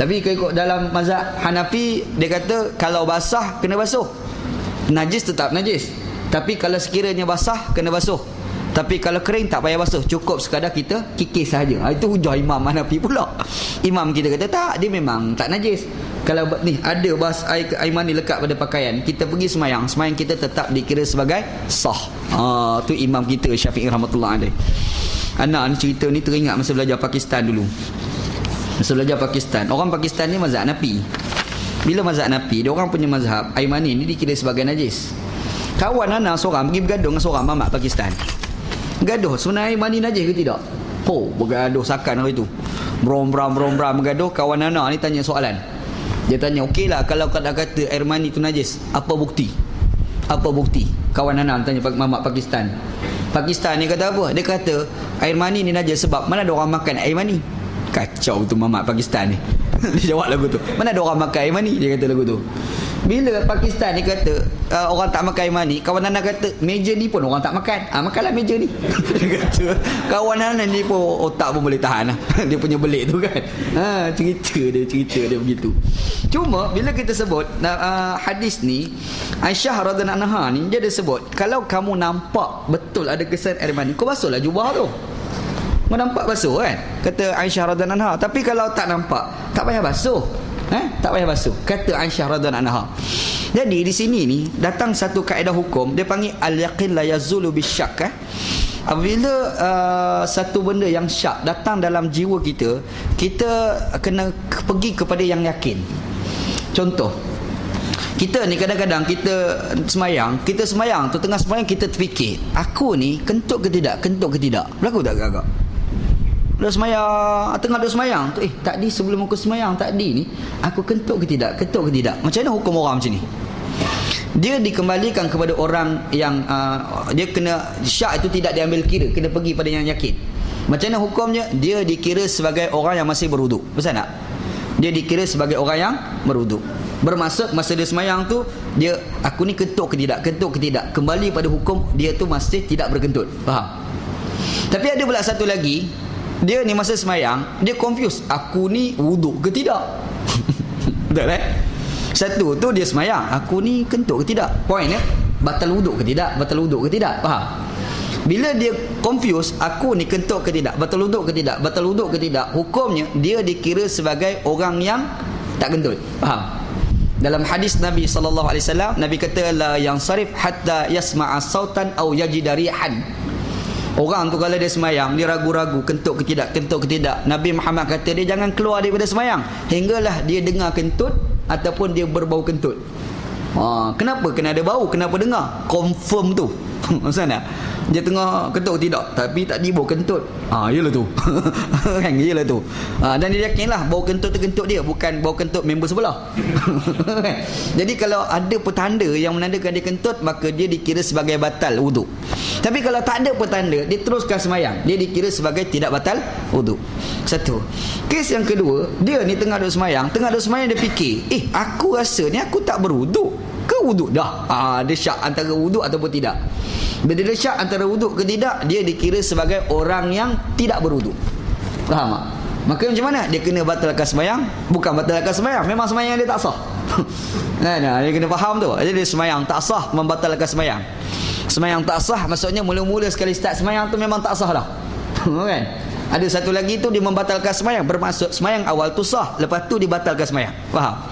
Tapi ikut dalam mazhab Hanafi, dia kata kalau basah kena basuh, najis tetap najis. Tapi kalau sekiranya basah kena basuh, tapi kalau kering tak payah basuh, cukup sekadar kita kikis sahaja. Itu hujah Imam Hanafi pula. Imam kita kata tak, dia memang tak najis. Kalau ni ada air mani lekat pada pakaian, kita pergi semayang kita tetap dikira sebagai sah. Tu imam kita Syafi'i rahmatullah alaih. Anak ni cerita ni teringat masa belajar Pakistan dulu. Masa belajar Pakistan, orang Pakistan ni mazhab Hanafi. Bila mazhab Hanafi, dia orang punya mazhab air mani ni dikira sebagai najis. Kawan anak seorang pergi bergaduh dengan seorang mamak Pakistan. Gaduh, sebenarnya air mani najis ke tidak? Bergaduh sakan hari tu. Berom-beram bergaduh. Kawan anak ni tanya soalan. Dia tanya, okeylah kalau kata air mani tu najis, apa bukti? Apa bukti? Kawan anak tanya mamak Pakistan. Pakistan ni kata apa? Dia kata air mani ni najis sebab mana ada orang makan air mani. Kacau tu mamak Pakistan ni. Dia jawab lagu tu, mana ada orang makan air mani, dia kata lagu tu. Bila Pakistan ni kata orang tak makan air mani, kawan anak kata meja ni pun orang tak makan. Makanlah meja ni. Dia kata kawan anak ni pun otak pun boleh tahan lah. Dia punya belik tu kan. Cerita dia begitu. Cuma bila kita sebut hadis ni, Aisyah radhiyallahu anha ni dia ada sebut, kalau kamu nampak betul ada kesan air mani, kau basuhlah jubah tu. Kau nampak basuh kan? Kata Aisyah radhiyallahu anha. Tapi kalau tak nampak, tak payah basuh. Tak payah basuh, kata Aisyah radhiyallahu anha. Jadi di sini ni datang satu kaedah hukum, dia panggil al-yaqin la yazulu bisyak. Apabila satu benda yang syak datang dalam jiwa kita, kita kena pergi kepada yang yakin. Contoh, kita ni kadang-kadang kita semayang tu, tengah semayang kita terfikir, aku ni kentut ke tidak? Berlaku tak agak? Dah semayang, tengah dah semayang tu, tadi sebelum aku semayang tadi ni aku kentut ke tidak? Macam mana hukum orang macam ni? Dia dikembalikan kepada orang yang dia kena syak itu tidak diambil kira, kena pergi pada yang yakin. Macam mana hukumnya? Dia dikira sebagai orang yang masih berwuduk. Betul tak? Dia dikira sebagai orang yang berwuduk. Bermaksud masa dia semayang tu, dia aku ni kentut ke tidak? Kembali pada hukum dia tu masih tidak berkentut. Faham? Tapi ada pula satu lagi, dia ni masa semayang dia confuse, aku ni wuduk ke tidak? Betul kan? Satu tu dia semayang, aku ni kentut ke tidak? Point batal wuduk ke tidak? Faham? Bila dia confuse, aku ni kentut ke tidak? Batal wuduk ke tidak? Hukumnya dia dikira sebagai orang yang tak kentut. Faham? Dalam hadis Nabi sallallahu alaihi wasallam, Nabi kata la yansarif hatta yasma'a sautan aw yajida rihan. Orang tu kalau dia semayang, dia ragu-ragu kentut ke tidak. Nabi Muhammad kata dia jangan keluar daripada semayang hinggalah dia dengar kentut ataupun dia berbau kentut. Kenapa kena ada bau? Kenapa dengar? Confirm tu. Maksud tak? Dia tengah kentut tidak, tapi tak di bau kentut. Yalah tu. Kan, yalah tu. Dan dia yakinlah bau kentut tu kentut dia, bukan bau kentut member sebelah. Jadi kalau ada petanda yang menandakan dia kentut, maka dia dikira sebagai batal wuduk. Tapi kalau tak ada petanda, dia teruskan semayang, dia dikira sebagai tidak batal wuduk. Satu. Kes yang kedua, dia ni tengah duduk semayang dia fikir, aku rasa ni aku tak berwuduk ke wuduk dah. Dia syak antara wuduk ataupun tidak. Bila dia syak antara wuduk ke tidak, dia dikira sebagai orang yang tidak berwuduk. Faham tak? Maka macam mana? Dia kena batalkan semayang. Bukan batalkan semayang, memang semayang dia tak sah. Dia kena faham tu. Jadi dia semayang tak sah, membatalkan semayang. Semayang tak sah maksudnya mula-mula sekali start semayang tu memang tak sah dah. Kan? Ada satu lagi tu dia membatalkan semayang, bermaksud semayang awal tu sah, lepas tu dibatalkan semayang. Faham?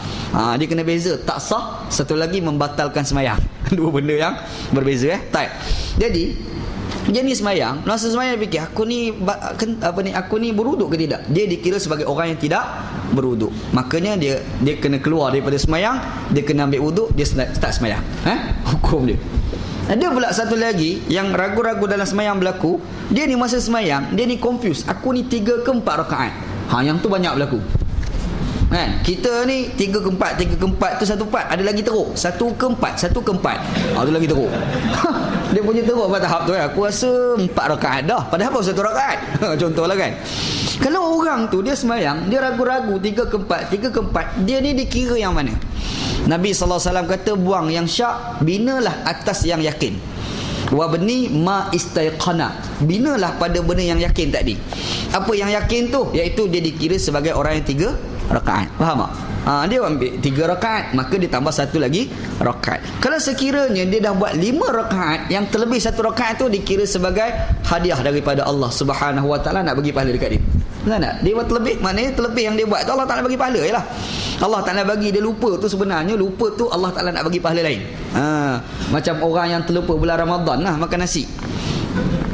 Dia kena beza, tak sah, satu lagi membatalkan semayang. Dua benda yang berbeza. Jadi dia ni semayang, masa semayang dia fikir, aku ni berwuduk ke tidak? Dia dikira sebagai orang yang tidak berwuduk. Makanya dia kena keluar daripada semayang, dia kena ambil wuduk, dia start semayang. Hukum dia. Ada pula satu lagi yang ragu-ragu dalam semayang berlaku. Dia ni masa semayang, dia ni confused, aku ni 3 ke 4 rakaat. Yang tu banyak berlaku. Kan? Kita ni 3 ke 4 tu 1 part, ada lagi teruk 1 ke 4 tu lagi teruk. Dia punya teruk pada tahap tu. Aku rasa 4 rakaat dah, padahal baru 1 rakaat. Contohlah kan. Kalau orang tu dia semayang, dia ragu-ragu 3 ke 4, dia ni dikira yang mana? Nabi SAW kata, buang yang syak, binalah atas yang yakin. Wa bani ma istaiqana, binalah pada benda yang yakin tadi. Apa yang yakin tu? Iaitu dia dikira sebagai orang yang 3 rakaat. Faham tak? Dia ambil 3 rakaat, maka dia tambah 1 lagi rakaat. Kalau sekiranya dia dah buat 5 rakaat, yang terlebih 1 rakaat tu dikira sebagai hadiah daripada Allah Subhanahu Wa Taala, nak bagi pahala dekat dia. Betul tak? Dia buat terlebih, maknanya terlebih yang dia buat tu Allah Taala bagi pahala jelah. Allah Taala bagi dia lupa tu, sebenarnya lupa tu Allah Taala nak bagi pahala lain. Macam orang yang terlupa bulan Ramadan lah, makan nasi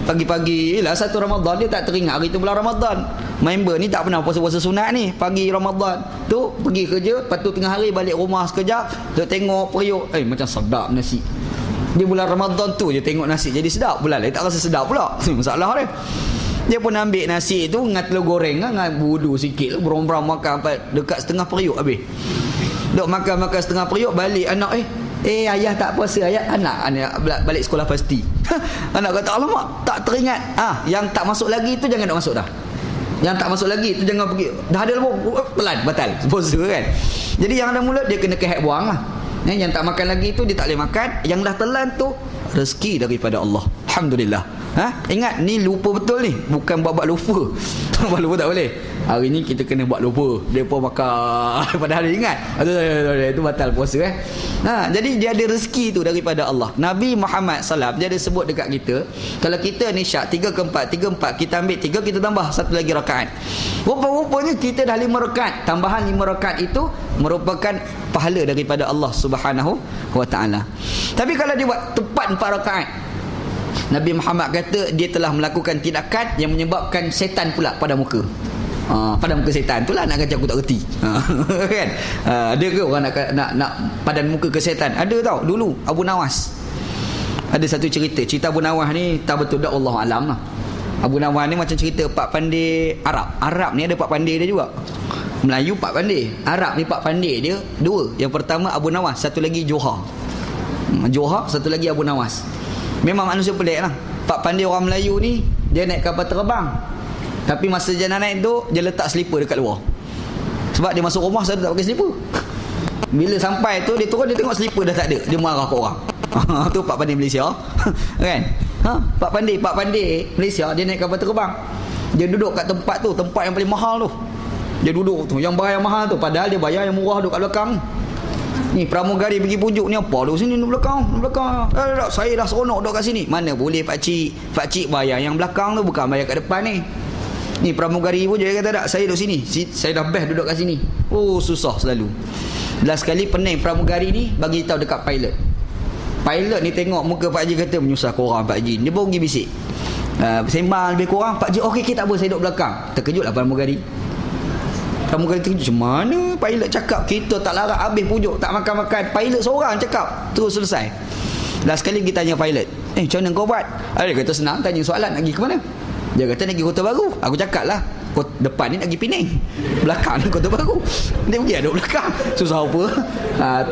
pagi-pagi lah 1 Ramadan, dia tak teringat hari tu bulan Ramadan. Member ni tak pernah puasa-puasa sunat ni, pagi Ramadan tu pergi kerja, lepas tu tengah hari balik rumah sekejap, tu tengok periuk, macam sedap nasi. Di bulan Ramadan tu je tengok nasi jadi sedap, bulan lain tak rasa sedap pula. Masalah dia. Dia pun ambil nasi tu dengan telur goreng, dengan budu sikit, berom-berom makan dekat setengah periuk habis. Duk makan setengah periuk, balik anak ayah tak puasa, anak balik sekolah pasti. Anak kata, alamak, tak teringat. Yang tak masuk lagi tu jangan nak masuk dah. Yang tak masuk lagi tu jangan pergi. Dah ada lepas, pelan, batal puasa kan. Jadi yang ada mulut dia kena kehat buang lah. Yang tak makan lagi tu dia tak boleh makan. Yang dah telan tu rezeki daripada Allah. Alhamdulillah. Ingat ni lupa betul ni, bukan buat lupa. Buat lupa tak boleh. Hari ni kita kena buat lupa, depa makan padahal dia ingat. Itu batal puasa jadi dia ada rezeki tu daripada Allah. Nabi Muhammad SAW dia ada sebut dekat kita, kalau kita ni syak 3 ke 4, kita ambil 3, kita tambah 1 lagi rakaat. Rupa-rupanya kita dah 5 rakaat, tambahan 5 rakaat itu merupakan pahala daripada Allah Subhanahu Wa Taala. Tapi kalau dia buat tepat 4 rakaat, Nabi Muhammad kata dia telah melakukan tindakan yang menyebabkan setan pula pada muka. Pada muka setan itulah nak kata aku tak reti. Kan? Ada ke orang nak padan muka ke setan? Ada tau. Dulu Abu Nawas ada satu cerita Abu Nawas ni tak betul dah, Allah alam lah. Abu Nawas ni macam cerita pak pandai Arab ni ada pak pandai dia juga. Melayu pak pandai, Arab ni pak pandai dia 2. Yang pertama Abu Nawas, satu lagi Johar, satu lagi Abu Nawas. Memang manusia pelik lah. Pak pandai orang Melayu ni, dia naik kapal terbang, tapi masa dia nak naik tu, dia letak slipper dekat luar. Sebab dia masuk rumah, saya tak pakai slipper. Bila sampai tu, dia turun, dia tengok slipper dah tak ada. Dia marah kat orang. Tu Pak Pandai Malaysia. Kan? Pak Pandai Malaysia, dia naik kapal terbang. Dia duduk kat tempat tu, tempat yang paling mahal tu. Dia duduk tu, yang bayar mahal tu. Padahal dia bayar yang murah duduk kat belakang. Ni pramugari pergi pujuk ni, apa duduk sini, duduk belakang. Saya dah seronok duduk kat sini. Mana boleh pakcik bayar yang belakang tu, bukan bayar kat depan ni. Ni pramugari pun dia kata tak, saya duduk sini, saya dah best duduk kat sini. Susah selalu. Last sekali pening pramugari ni bagi tahu dekat pilot. Pilot ni tengok muka Pak Haji, kata menyusah korang Pak Haji. Dia baru pergi bisik, sembang lebih kurang. Pak Haji okey tak apa, saya duduk belakang. Terkejutlah pramugari. Pramugari terkejut, macam mana pilot cakap kita tak larat habis pujuk, tak makan-makan, pilot seorang cakap terus selesai. Last sekali kita tanya pilot, macam mana kau buat? Dia kata senang, tanya soalan, nak pergi ke mana? Dia kata nak pergi Kota Baru. Aku cakap lah, depan ni nak pergi Penang, belakang ni Kota Baru. Dia pergi ada belakang, susah apa?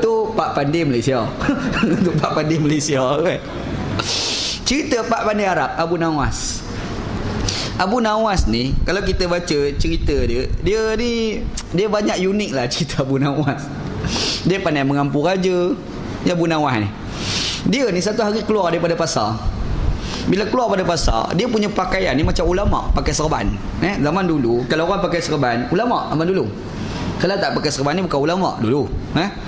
Tu Pak Pandai Malaysia. Tu Pak Pandai Malaysia kan. Cerita Pak Pandai Arab, Abu Nawas. Abu Nawas ni, kalau kita baca cerita dia banyak unik lah cerita Abu Nawas. Dia pandai mengampu raja. Dia Abu Nawas ni, dia ni satu hari keluar daripada pasar. Bila keluar pada pasar, dia punya pakaian ni macam ulama pakai serban. Zaman dulu kalau orang pakai serban, ulama zaman dulu. Kalau tak pakai serban ni bukan ulama dulu.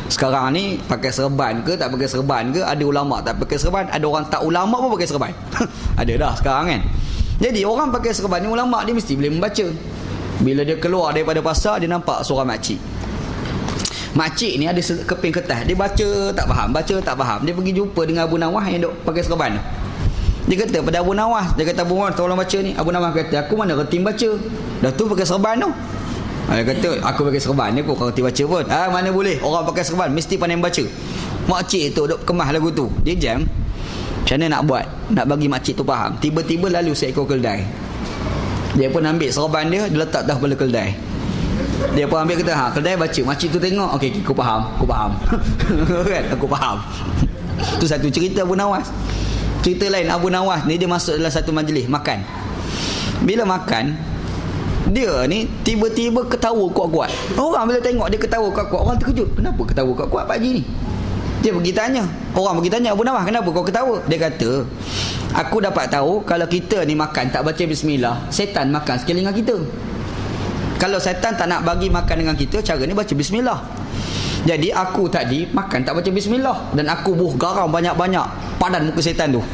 Sekarang ni pakai serban ke tak pakai serban ke, ada ulama tak pakai serban, ada orang tak ulama pun pakai serban. Ada dah sekarang kan. Jadi orang pakai serban ni ulama, dia mesti boleh membaca. Bila dia keluar daripada pasar, dia nampak seorang makcik. Makcik ni ada keping kertas, dia baca tak faham. Dia pergi jumpa dengan Abu Nawas yang duk pakai serban tu. Dia kata pada Abu Nawas, dia kata Abu Nawas tolong baca ni. Abu Nawas kata, aku mana reti baca, dah tu pakai serban tu. Dia kata, aku pakai serban ni, aku reti baca pun. Mana boleh, orang pakai serban mesti pandai baca. Makcik tu duk kemas lagu tu, dia jam. Macam mana nak buat, nak bagi makcik tu faham? Tiba-tiba lalu seekor keldai, dia pun ambil serban dia letak dah kepala keldai. Dia pun ambil, kata, keldai baca. Makcik tu tengok, okey, aku faham. Kan, aku faham. Tu satu cerita Abu Nawas. Cerita lain, Abu Nawas ni dia masuk dalam satu majlis makan. Bila makan, dia ni tiba-tiba ketawa kuat-kuat. Orang bila tengok dia ketawa kuat-kuat, orang terkejut. Kenapa ketawa kuat-kuat Pak Haji ni? Dia pergi tanya. Orang pergi tanya, Abu Nawas, kenapa kau ketawa? Dia kata, aku dapat tahu kalau kita ni makan tak baca bismillah, setan makan sekeliling kita. Kalau setan tak nak bagi makan dengan kita, cara ni baca bismillah. Jadi aku tadi makan tak baca bismillah, dan aku buh garam banyak-banyak padan muka setan tu.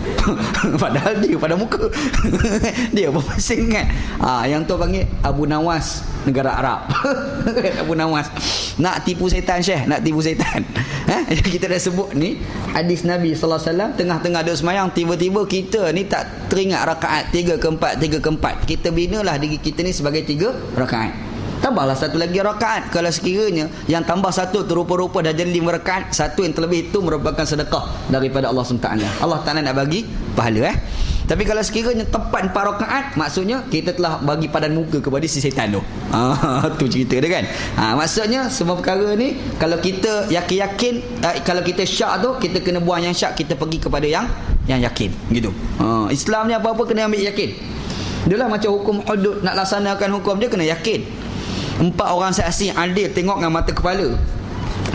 Padahal dia pada muka. Dia berpasing kan. Yang tu panggil Abu Nawas negara Arab. Abu Nawas nak tipu setan, Syekh, nak tipu setan. Kita dah sebut ni hadis Nabi sallallahu alaihi wasallam, tengah-tengah duduk semayang, tiba-tiba kita ni tak teringat rakaat 3 ke 4. Kita binalah diri kita ni sebagai 3 rakaat. Tambahlah satu lagi rakaat. Kalau sekiranya yang tambah satu tu rupa-rupa dah jadi 5 rakaat, satu yang terlebih itu merupakan sedekah daripada Allah SWT. Allah Ta'ala nak bagi pahala. Tapi kalau sekiranya tepat 4 rakaat, maksudnya kita telah bagi padan muka kepada si setan tu. Tu cerita dia kan. Maksudnya semua perkara ni, kalau kita yakin-yakin, kalau kita syak tu, kita kena buang yang syak, kita pergi kepada yang yakin gitu. Islam ni apa-apa kena ambil yakin. Dia lah macam hukum hudud, nak laksanakan hukum dia kena yakin. 4 orang saksi adil tengok dengan mata kepala.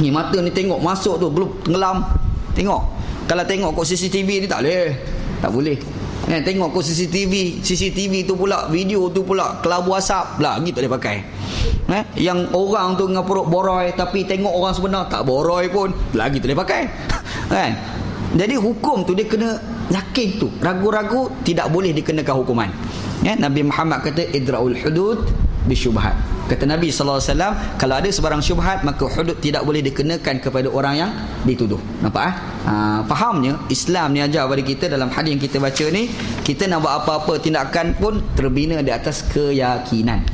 Ni mata ni tengok masuk tu belum tenggelam. Tengok. Kalau tengok kok CCTV ni tak boleh. Tak boleh. Tengok kok CCTV tu pula, video tu pula kelabu asap, lagi tak boleh pakai. Yang orang tu dengan perut boroi tapi tengok orang sebenar tak boroi pun, lagi tak boleh pakai. Kan? Jadi hukum tu dia kena yakin tu. Ragu-ragu tidak boleh dikenakan hukuman. Nabi Muhammad kata idra'ul hudud bisyubhat. Kata Nabi SAW, kalau ada sebarang syubhat, maka hudud tidak boleh dikenakan kepada orang yang dituduh. Nampak? Fahamnya, Islam ni ajar pada kita dalam hadis yang kita baca ni, kita nak buat apa-apa tindakan pun terbina di atas keyakinan.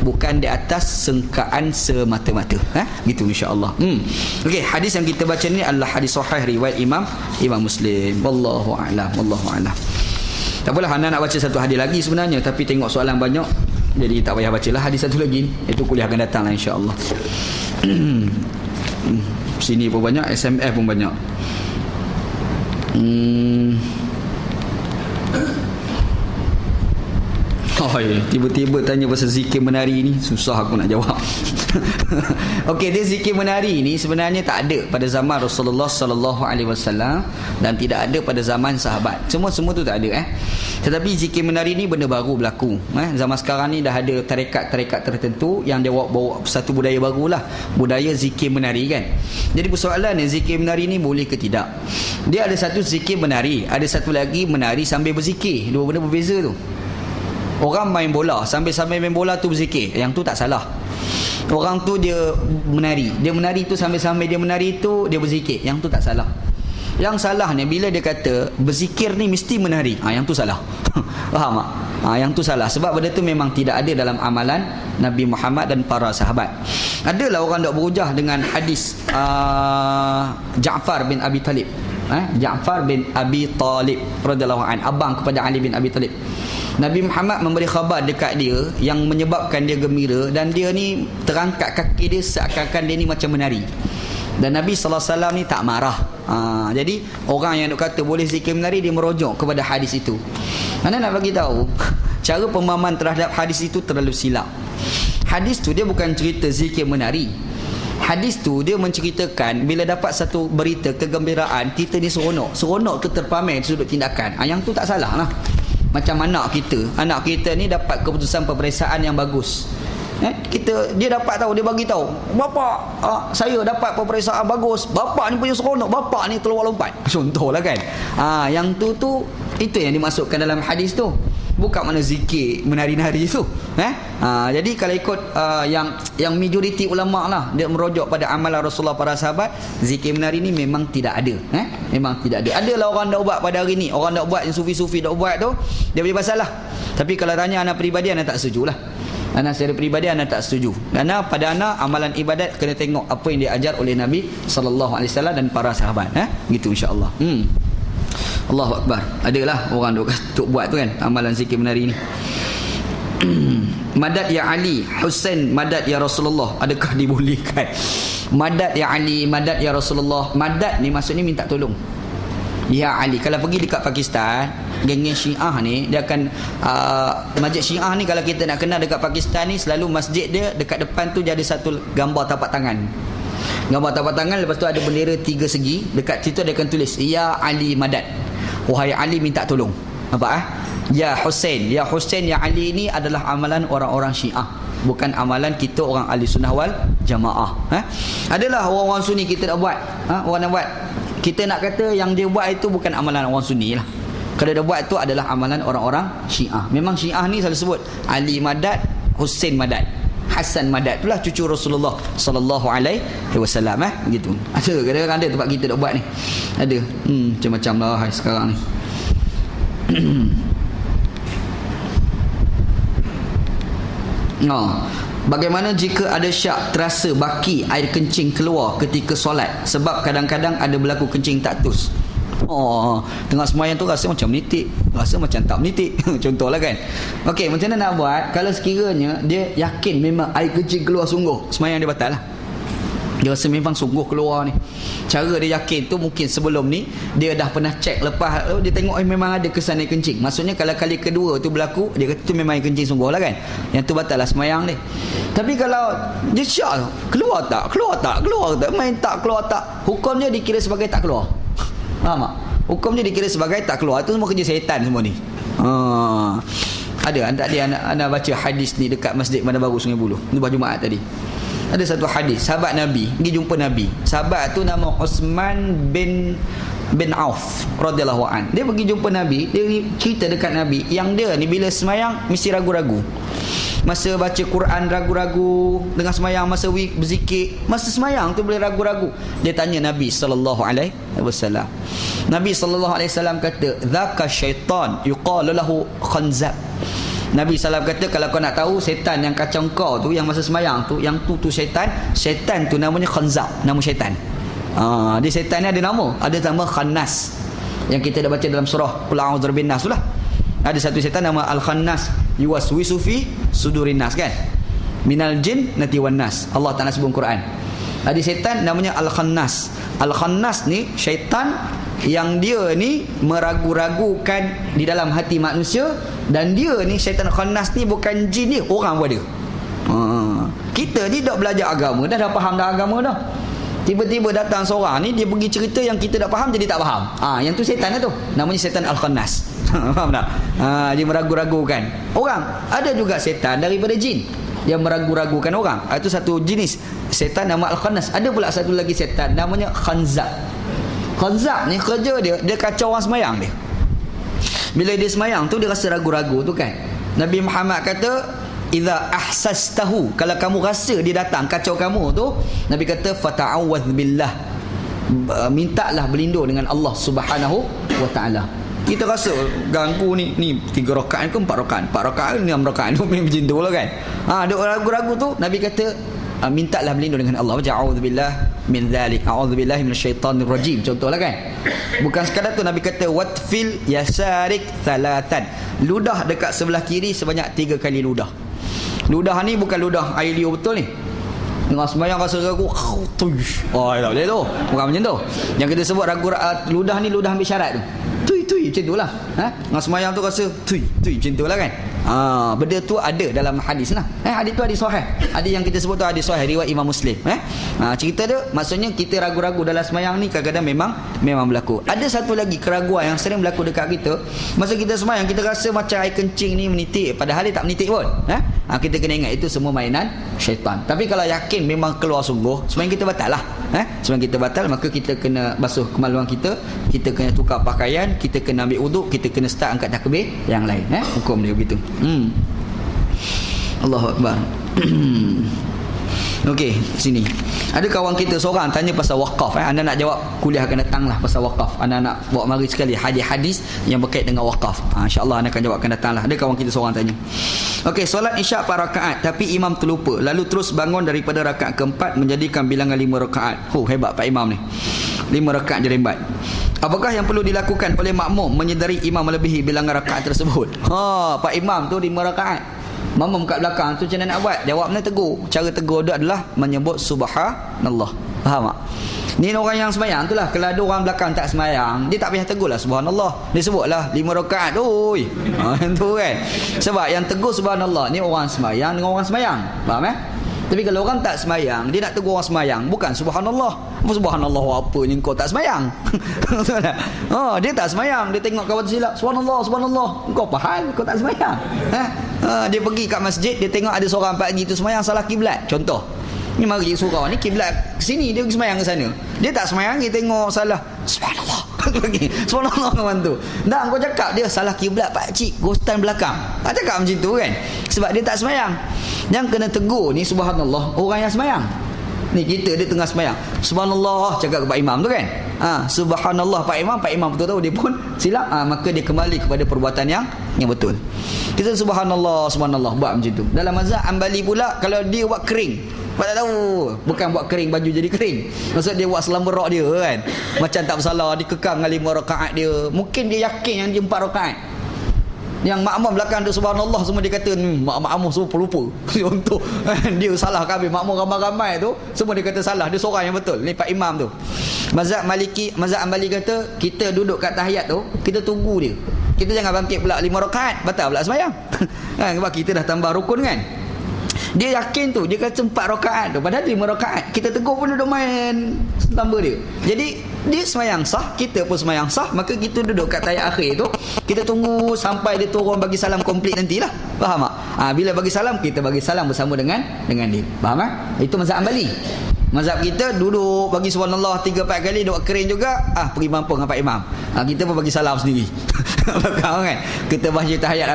Bukan di atas sangkaan semata-mata. Gitu insya-Allah. Okey, hadis yang kita baca ni adalah hadis sahih riwayat Imam Muslim. Wallahu a'lam. Tak apalah, Hana nak baca satu hadis lagi sebenarnya, tapi tengok soalan banyak, jadi tak payah bacalah hadis satu lagi. Itu kuliah akan datang lah insya-Allah. Sini pun banyak, SMF pun banyak. Tiba-tiba tanya pasal zikir menari ni, susah aku nak jawab. Okey, dia zikir menari ni sebenarnya tak ada pada zaman Rasulullah sallallahu alaihi wasallam dan tidak ada pada zaman sahabat. Semua tu tak ada. Tetapi zikir menari ni benda baru berlaku. Zaman sekarang ni dah ada tarekat-tarekat tertentu yang dia bawa satu budaya barulah, budaya zikir menari kan. Jadi persoalan ni, zikir menari ni boleh ke tidak? Dia ada satu zikir menari, ada satu lagi menari sambil berzikir. Dua benda berbeza tu. Orang main bola, sambil-sambil main bola tu berzikir, yang tu tak salah. Orang tu dia menari tu sambil-sambil dia menari tu dia berzikir, yang tu tak salah. Yang salahnya bila dia kata berzikir ni mesti menari, yang tu salah. Faham tak? Yang tu salah, sebab benda tu memang tidak ada dalam amalan Nabi Muhammad dan para sahabat. Adalah orang dok berhujah dengan hadis Ja'far bin Abi Talib. Ja'far bin Abi Talib radhiyallahu an, abang kepada Ali bin Abi Talib. Nabi Muhammad memberi khabar dekat dia yang menyebabkan dia gembira, dan dia ni terangkat kaki dia seakan-akan dia ni macam menari. Dan Nabi SAW ni tak marah. Jadi orang yang duk kata boleh zikir menari, dia merujuk kepada hadis itu. Anda nak bagi tahu cara pemahaman terhadap hadis itu terlalu silap. Hadis tu dia bukan cerita zikir menari. Hadis tu dia menceritakan bila dapat satu berita kegembiraan, kita ni seronok tu terpamer di sudut tindakan. Yang tu tak salah lah. Macam anak kita ni dapat keputusan peperiksaan yang bagus. Dia dapat tahu, dia bagi tahu, bapa, saya dapat peperiksaan bagus, bapa ni punya seronok, bapa ni keluar lompat. Contohlah kan. Yang tu itu yang dimasukkan dalam hadis tu. Bukan mana zikir menari-nari tu. Jadi kalau ikut yang majoriti ulama lah, dia merujuk pada amalan Rasulullah para sahabat, zikir menari ni memang tidak ada. Memang tidak ada. Adalah orang dah ubat pada hari ni, orang dah ubat, yang sufi-sufi dah ubat tu, dia boleh pasal lah. Tapi kalau tanya anak peribadi, anak tak setuju lah. Anak secara peribadi anak tak setuju. Kerana pada anak amalan ibadat kena tengok apa yang diajar oleh Nabi SAW dan para sahabat. Gitu insya-Allah. Allahu Akbar. Adalah orang duk buat tu kan, amalan zikir menari ni. Madad ya Ali, Husain madad ya Rasulullah. Adakah dibolehkan? Madad ya Ali, madad ya Rasulullah. Madad ni maksudnya minta tolong. Ya Ali. Kalau pergi dekat Pakistan, geng-geng Syiah ni, dia akan masjid Syiah ni, kalau kita nak kenal dekat Pakistan ni, selalu masjid dia dekat depan tu jadi satu gambar tapak tangan. Gambar tapak tangan, lepas tu ada bendera 3 segi. Dekat situ dia akan tulis Ya Ali madad. Wahai Ali minta tolong. Ya Husain, ya Husain, ya Ali. Ini adalah amalan orang-orang Syiah, bukan amalan kita orang ahli sunnah wal jamaah. Adalah orang-orang sunni kita nak buat. Orang nak buat, kita nak kata yang dia buat itu bukan amalan orang sunni lah. Kalau dia buat itu adalah amalan orang-orang Syiah. Memang Syiah ni selalu sebut Ali madad, Husain madad, Hasan madad. Itulah cucu Rasulullah sallallahu alaihi wasallam. Gitu. Ada kadang-kadang ada tempat kita nak buat ni. Ada. Macam-macam lah sekarang ni. Bagaimana jika ada syak terasa baki air kencing keluar ketika solat? Sebab kadang-kadang ada berlaku kencing tak tus. Tengah sembahyang tu rasa macam menitik, rasa macam tak menitik. Contohlah kan. Okey, macam mana nak buat? Kalau sekiranya dia yakin memang air kencing keluar sungguh, sembahyang dia batal lah. Dia rasa memang sungguh keluar ni. Cara dia yakin tu mungkin sebelum ni dia dah pernah cek, lepas dia tengok memang ada kesan air kencing. Maksudnya kalau kali kedua tu berlaku, dia kata tu memang air kencing sungguh lah kan. Yang tu batal lah sembahyang dia. Tapi kalau dia syak, keluar tak, main tak keluar tak, hukumnya dikira sebagai tak keluar. Faham tak? Hukumnya dikira sebagai tak keluar. Itu semua kerja syaitan semua ni. Ada anak baca hadis ni dekat Masjid Bandar Baru Sungai Buloh. Ni baju Jumaat tadi. Ada satu hadis, sahabat Nabi pergi jumpa Nabi. Sahabat tu nama Uthman bin Auf radhiyallahu an. Dia pergi jumpa Nabi, dia cerita dekat Nabi yang dia ni bila semayang mesti ragu-ragu. Masa baca Quran ragu-ragu, dengan semayang masa berzikir, masa semayang tu boleh ragu-ragu. Dia tanya Nabi sallallahu alaihi wasallam. Nabi sallallahu alaihi wasallam kata, "Dzaka syaitan yuqalu lahu khanzab." Nabi SAW kata, kalau kau nak tahu setan yang kacau kau tu, yang masa semayang tu, yang tu syaitan. Syaitan tu namanya khanzab, nama syaitan. Dia syaitan ni ada nama, ada nama Khannas, yang kita dah baca dalam surah Qul a'udzu birabbin nas tu lah. Ada satu syaitan nama Al-Khannas, yuwaswisu fi sudurin nas kan, minal jin nati wan nas. Allah Ta'ala sebut Quran. Ada syaitan namanya Al-Khannas. Al-Khannas ni syaitan yang dia ni meragu-ragukan di dalam hati manusia. Dan dia ni syaitan Khannas ni bukan jin ni, orang pun ada. Kita ni dah belajar agama, dah faham dah agama dah. Tiba-tiba datang seorang ni, dia pergi cerita yang kita dah faham jadi tak faham. Yang tu syaitan lah tu, namanya syaitan Al-Khannas. Faham tak? Dia meragu-ragukan orang. Ada juga syaitan daripada jin yang meragu-ragukan orang. Itu satu jenis syaitan nama Al-Khannas. Ada pula satu lagi syaitan namanya Khanzab. Khanzab ni kerja dia kacau orang semayang dia. Bila dia semayang tu, dia rasa ragu-ragu tu kan. Nabi Muhammad kata, "Idza ahsastahu," kalau kamu rasa dia datang kacau kamu tu, Nabi kata, "Fata'awwadz billah." Mintalah berlindung dengan Allah Subhanahu wa taala. Kita rasa ganggu ni 3 rakaat ke 4 rakaat, 4 rakaat 6 rakaat tu macam tu lah kan. Ada ragu-ragu tu Nabi kata mintalah berlindung dengan Allah. A'udzubillah min dzalik, a'udzubillahi minasyaitonir rajim. Contohlah kan. Bukan sekadar tu, Nabi kata watfil yasarik thalathan. Ludah dekat sebelah kiri sebanyak 3 kali ludah. Ludah ni bukan ludah air liur betul ni. Tengah sembahyang rasa ragu, tak boleh tu. Bukan macam tu. Yang kita sebut ragu ludah ni ludah ambil syarat tu. Tui macam tu lah. Tengah sembahyang tu rasa tui macam tu lah kan. Benda tu ada dalam hadis lah. Hadis tu hadis sahih. Hadis yang kita sebut tu hadis sahih riwayat Imam Muslim. Cerita dia maksudnya kita ragu-ragu dalam sembahyang ni kadang-kadang memang berlaku. Ada satu lagi keraguan yang sering berlaku dekat kita. Masa kita sembahyang kita rasa macam air kencing ni menitik, padahal dia tak menitik pun. Kita kena ingat itu semua mainan syaitan. Tapi kalau yakin memang keluar sungguh, sembahyang kita batal lah. Sembahyang kita batal, maka kita kena basuh kemaluan kita, kita kena tukar pakaian, kita kena ambil wuduk, kita kena start angkat takbir yang lain. Hukum dia begitu. Allahu Akbar. Okey, sini. Ada kawan kita seorang tanya pasal wakaf. Anda nak jawab kuliah akan datang lah pasal wakaf. Anda nak bawa mari sekali hadis-hadis yang berkait dengan wakaf. InsyaAllah anda akan jawab akan datang lah. Ada kawan kita seorang tanya. Okey, solat isyak 4 rakaat tapi imam terlupa, lalu terus bangun daripada rakaat keempat menjadikan bilangan 5 rakaat. Hebat Pak Imam ni. 5 rakaat dirembat. Apakah yang perlu dilakukan oleh makmum menyedari imam melebihi bilangan rakaat tersebut? Pak Imam tu 5 rakaat. Makmum kat belakang tu macam mana nak buat? Jawabnya tegur. Cara tegur dia adalah menyebut subhanallah. Faham tak? Ni orang yang sembahyang tu lah. Kalau ada orang belakang tak sembahyang, dia tak payah tegur lah subhanallah. Dia sebutlah 5 rakaat. Oi. Tu kan. Sebab yang tegur subhanallah ni orang sembahyang dengan orang sembahyang. Faham Tapi kalau orang tak sembahyang, dia nak tegur orang sembahyang, bukan subhanallah. Subhanallah apa ni kau tak sembahyang? Dia tak sembahyang, dia tengok kawan silap, subhanallah. Kau apa hal? Kau tak sembahyang? Dia pergi kat masjid, dia tengok ada seorang pagi tu sembahyang salah kiblat. Contoh. Ni mari surau ni kiblat ke sini, dia pergi sembahyang ke sana. Dia tak sembahyang, dia tengok salah. Subhanallah. Subhanallah kawan tu. Dah kau cakap dia salah kiblat pak cik, ghostan belakang. Tak cakap macam tu kan? Sebab dia tak sembahyang. Yang kena tegur ni subhanallah orang yang sembahyang. Ni kita dia tengah sembahyang. Subhanallah cakap kepada imam tu kan. Subhanallah Pak Imam betul tahu dia pun silap. Maka dia kembali kepada perbuatan yang betul. Kita subhanallah buat macam tu. Dalam mazhab Hanbali pula kalau dia buat kering, tak tahu, bukan buat kering baju jadi kering. Maksud dia buat selam berak dia kan. Macam tak bersalah, dikekang dengan 5 rakaat dia. Mungkin dia yakin yang dia 4 rakaat. Yang makmum belakang tu subhanallah semua dia kata makmum semua pelupa. Untuk dia salah kabeh, makmum ramai-ramai tu semua dia kata salah, dia seorang yang betul. Ni Pak Imam tu. Mazhab Hanbali kata kita duduk kat tahiyat tu, kita tunggu dia. Kita jangan bangkit pula 5 rakaat, batal pula sembahyang. Sebab kita dah tambah rukun kan. Dia yakin tu, dia kata 4 rakaat tu, padahal 5 rakaat. Kita tegur pun duduk main tambah dia. Jadi dia sembahyang sah, kita pun sembahyang sah, maka kita duduk kat tahiyat akhir tu, kita tunggu sampai dia turun bagi salam komplit nantilah. Faham tak? Bila bagi salam, kita bagi salam bersama dengan dia. Faham tak? Itu mazhab Hanbali. Mazhab kita duduk bagi subhanallah 3-4 kali, duduk kering juga, pergi mampu dengan Pak Imam. Kita pun bagi salam sendiri. Belakang kan. Kita baca tahiyat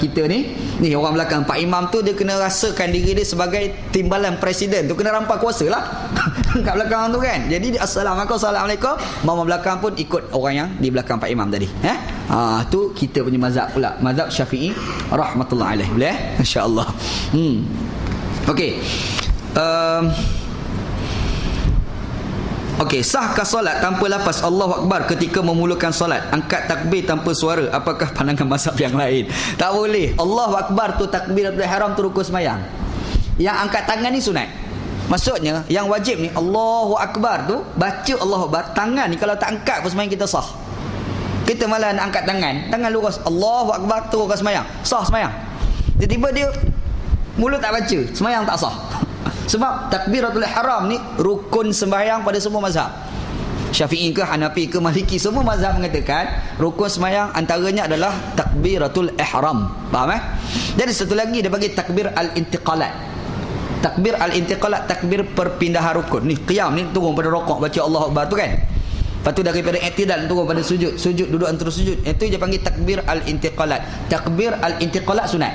kita ni orang belakang Pak Imam tu dia kena rasakan diri dia sebagai timbalan presiden tu, kena rampas kuasa lah. Kat belakang tu kan. Jadi assalamualaikum. Mama belakang pun ikut orang yang di belakang Pak Imam tadi. Tu kita punya mazhab pula, mazhab Syafi'i rahmatullah alaih. Boleh? Insya-Allah. Okey. Okey, sahkah solat tanpa lafaz Allahu Akbar ketika memulakan solat? Angkat takbir tanpa suara, apakah pandangan mazhab yang lain? Tak boleh. Allahu Akbar tu takbiratul ihram tu rukun sembahyang. Yang angkat tangan ni sunat. Maksudnya yang wajib ni Allahu Akbar tu baca Allahu Akbar, tangan ni kalau tak angkat pun sembahyang kita sah. Kita malah nak angkat tangan lurus Allahu Akbar tu rukun sembahyang, sah sembahyang. Tiba-tiba dia mulut tak baca, sembahyang tak sah. Sebab takbiratul ihram ni rukun sembahyang pada semua mazhab. Syafi'i ke Hanafi ke Maliki, semua mazhab mengatakan rukun sembahyang antaranya adalah takbiratul ihram. Faham Jadi satu lagi dia bagi takbir al-intiqalat. Takbir al-intiqalat, takbir perpindahan rukun. Ni qiyam ni turun pada rukuk baca Allahu Akbar tu kan. Lepas tu daripada i'tidal turun pada sujud duduk antara sujud. Itu dia panggil takbir al-intiqalat. Takbir al-intiqalat sunat.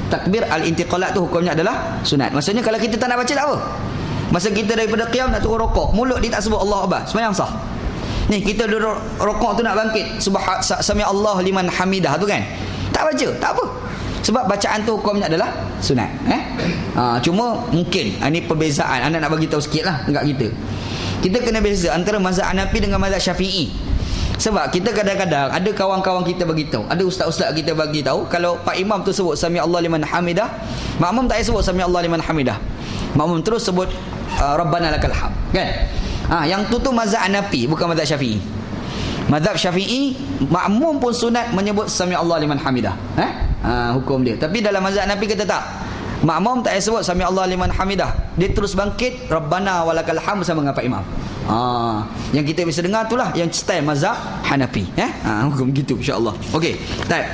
Takbir al-intiqalat tu hukumnya adalah sunat. Maksudnya kalau kita tak nak baca tak apa. Masa kita daripada qiyam nak turun rukuk, mulut dia tak sebut Allahu Akbar, sembahyang sah. Ni kita duduk rokok tu nak bangkit, sami Allah liman hamidah tu kan, tak baca, tak apa. Sebab bacaan tu hukumnya adalah sunat. Cuma mungkin ini perbezaan. Anda nak bagi tahu sikit lah dekat kita. Kita kena beza antara mazhab Hanafi dengan mazhab Syafi'i. Sebab kita kadang-kadang ada kawan-kawan kita bagi tahu, ada ustaz-ustaz kita bagi tahu, kalau Pak Imam tu sebut sami Allah liman hamidah, makmum tak payah sebut sami Allah liman hamidah. Makmum terus sebut Rabbana lakal hamd, kan? Yang tu mazhab Hanafi, bukan mazhab Syafi'i. Mazhab Syafi'i, makmum pun sunat menyebut sami Allah liman hamidah. Hukum dia. Tapi dalam mazhab Hanafi kata tak. Makmum tak payah sebut sami Allah liman hamidah. Dia terus bangkit Rabbana walakal hamd sama dengan Pak Imam. Yang kita bisa dengar itulah yang style mazhab Hanafi. Hukum gitu insya-Allah. Okey, baik.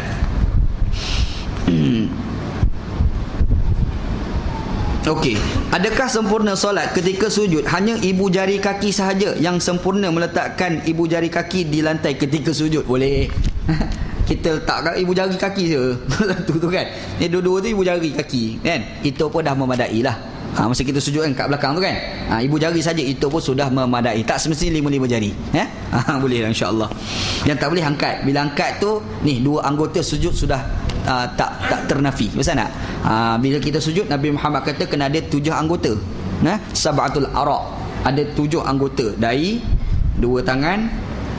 Okey, adakah sempurna solat ketika sujud hanya ibu jari kaki sahaja yang sempurna meletakkan ibu jari kaki di lantai ketika sujud? Boleh. Kita letakkan ibu jari kaki je. tu kan. Ni dua-dua tu ibu jari kaki, kan? Itu pun dah memadai lah. Masa kita sujud kan kat belakang tu kan. Ibu jari saja itu pun sudah memadai. Tak semestinya 5 jari. Boleh lah insya-Allah. Yang tak boleh angkat. Bila angkat tu ni dua anggota sujud sudah tak ternafi. Betul tak? Bila kita sujud, Nabi Muhammad kata kena ada 7 anggota. Sab'atul araq. Ada 7 anggota. Dahi, 2 tangan,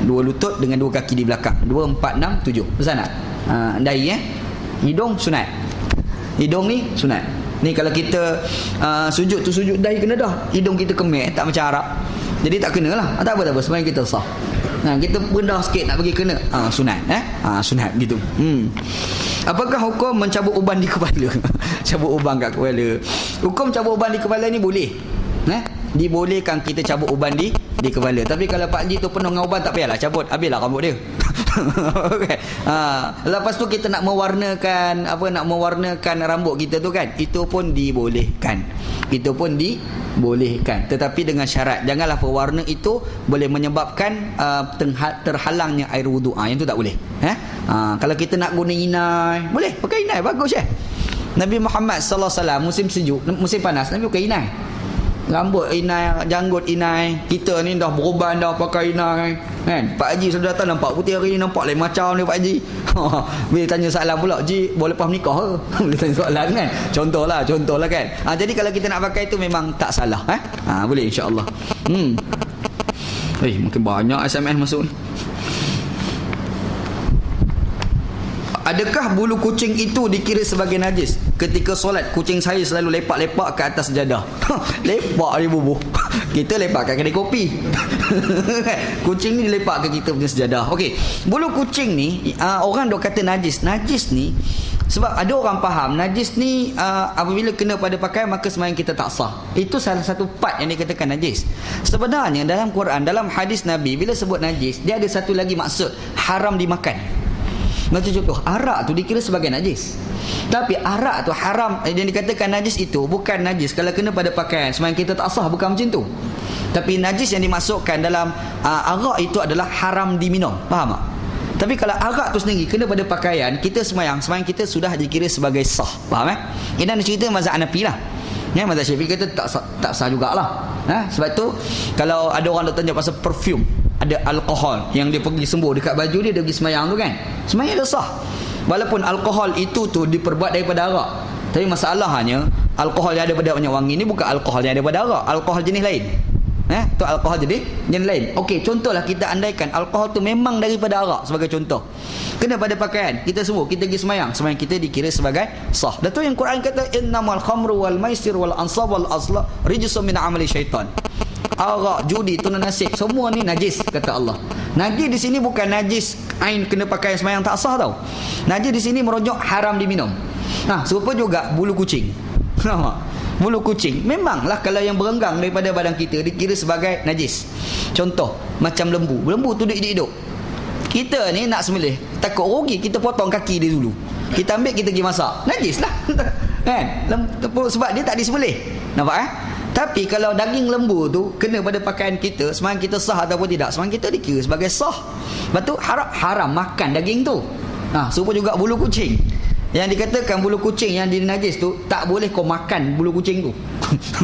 2 lutut dengan 2 kaki di belakang. 2, 4, 6, 7. Betul tak? Dahi hidung sunat. Hidung ni sunat. Ni kalau kita sujud tu sujud dahi kena dah. Hidung kita kemek, tak macam Arab. Jadi tak kena lah. Tak apa. Sebenarnya kita sah. Kita rendah sikit nak bagi kena. Sunat. Sunat gitu. Apakah hukum mencabut uban di kepala? Cabut uban kat kepala. Hukum cabut uban di kepala ni boleh. Dibolehkan kita cabut uban di kepala. Tapi kalau Pak Haji tu penuh dengan uban, tak payahlah cabut. Habislah rambut dia. Okay. Lepas tu kita nak mewarnakan rambut kita tu kan, itu pun dibolehkan. Tetapi dengan syarat, janganlah pewarna itu boleh menyebabkan terhalangnya air wudu. Yang tu tak boleh. Kalau kita nak guna inai, boleh pakai inai, bagus . Nabi Muhammad sallallahu alaihi wasallam musim sejuk, musim panas, Nabi pakai inai. Rambut inai, janggut inai. Kita ni dah beruban dah pakai inai, kan? Pak Haji sudah datang nampak putih hari ni, nampak lain macam ni Pak Haji. Bila tanya soalan pula, Ji boleh lepas nikah ke? Boleh tanya soalan kan? Contohlah kan. Jadi kalau kita nak pakai tu memang tak salah. Boleh insya-Allah. Makin banyak SMS masuk ni. Adakah bulu kucing itu dikira sebagai najis? Ketika solat, kucing saya selalu lepak-lepak ke atas sejadah. Lepak dia bubuh. Kita lepak kat kedai kopi. Kucing ni lepak ke kita punya sejadah. Okey, bulu kucing ni orang dok kata najis. Najis ni sebab ada orang faham najis ni apabila kena pada pakaian maka sembahyang kita tak sah. Itu salah satu part yang dikatakan najis. Sebenarnya dalam Quran, dalam hadis Nabi, bila sebut najis, dia ada satu lagi maksud, haram dimakan. Macam contoh, arak tu dikira sebagai najis. Tapi arak tu haram, yang dikatakan najis itu bukan najis kalau kena pada pakaian, sembahyang kita tak sah, bukan macam tu. Tapi najis yang dimasukkan dalam arak itu adalah haram diminum. Faham tak? Tapi kalau arak tu sendiri kena pada pakaian, kita sembahyang kita sudah dikira sebagai sah. Faham Ini ada cerita mazhab Hanafi lah. Mazhab Syafi'i kata tak sah jugalah. Sebab tu kalau ada orang nak tanya pasal perfume, ada alkohol yang dia pergi sembuh dekat baju dia pergi sembahyang tu kan, sembahyang dia sah. Walaupun alkohol itu tu diperbuat daripada arak, tapi masalahnya alkohol yang ada pada minyak wangi ni bukan alkohol yang ada pada arak, alkohol jenis lain. Tu alkohol jenis lain. Okey, contohlah kita andaikan alkohol tu memang daripada arak sebagai contoh, kena pada pakaian, kita sembuh, kita pergi sembahyang kita dikira sebagai sah. Dan tu yang Quran kata innamal khamru wal maisir wal ansab wal azla rijsun min amali syaitan. Arak, judi, tunang nasib, semua ni najis kata Allah. Najis di sini bukan najis ain kena pakai sembahyang tak sah tau. Najis di sini merujuk haram diminum. Serupa juga bulu kucing. Bulu kucing memanglah kalau yang berenggang daripada badan kita dikira sebagai najis. Contoh macam lembu tu duduk. Kita ni nak sembelih, takut rugi, kita potong kaki dia dulu, kita ambil, kita pergi masak, najis lah. Kan? Sebab dia tak disembelih. Nampak Tapi kalau daging lembu tu kena pada pakaian kita, sembahyang kita sah ataupun tidak, sembahyang kita dikira sebagai sah. Lepas tu haram makan daging tu. Serupa juga bulu kucing. Yang dikatakan bulu kucing yang dinajis tu, tak boleh kau makan bulu kucing tu.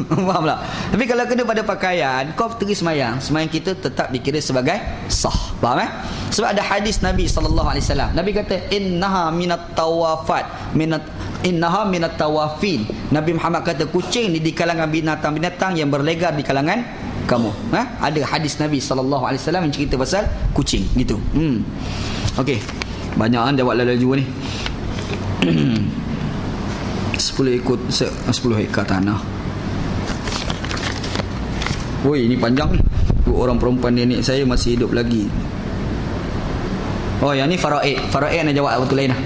Faham tak? Tapi kalau kena pada pakaian, kau pergi semayang kita tetap dikira sebagai sah. Faham Sebab ada hadis Nabi SAW. Nabi kata innaha minat tawafin. Nabi Muhammad kata kucing ni di kalangan binatang-binatang yang berlegar di kalangan kamu. Ada hadis Nabi SAW yang cerita pasal kucing gitu. Okey. Banyak kan jawab laju ni. 10 hektar tanah. Woi, ini panjang ni. Dua orang perempuan nenek saya masih hidup lagi. Oh, yang ni faraid. Faraid nak jawab waktu lain lah.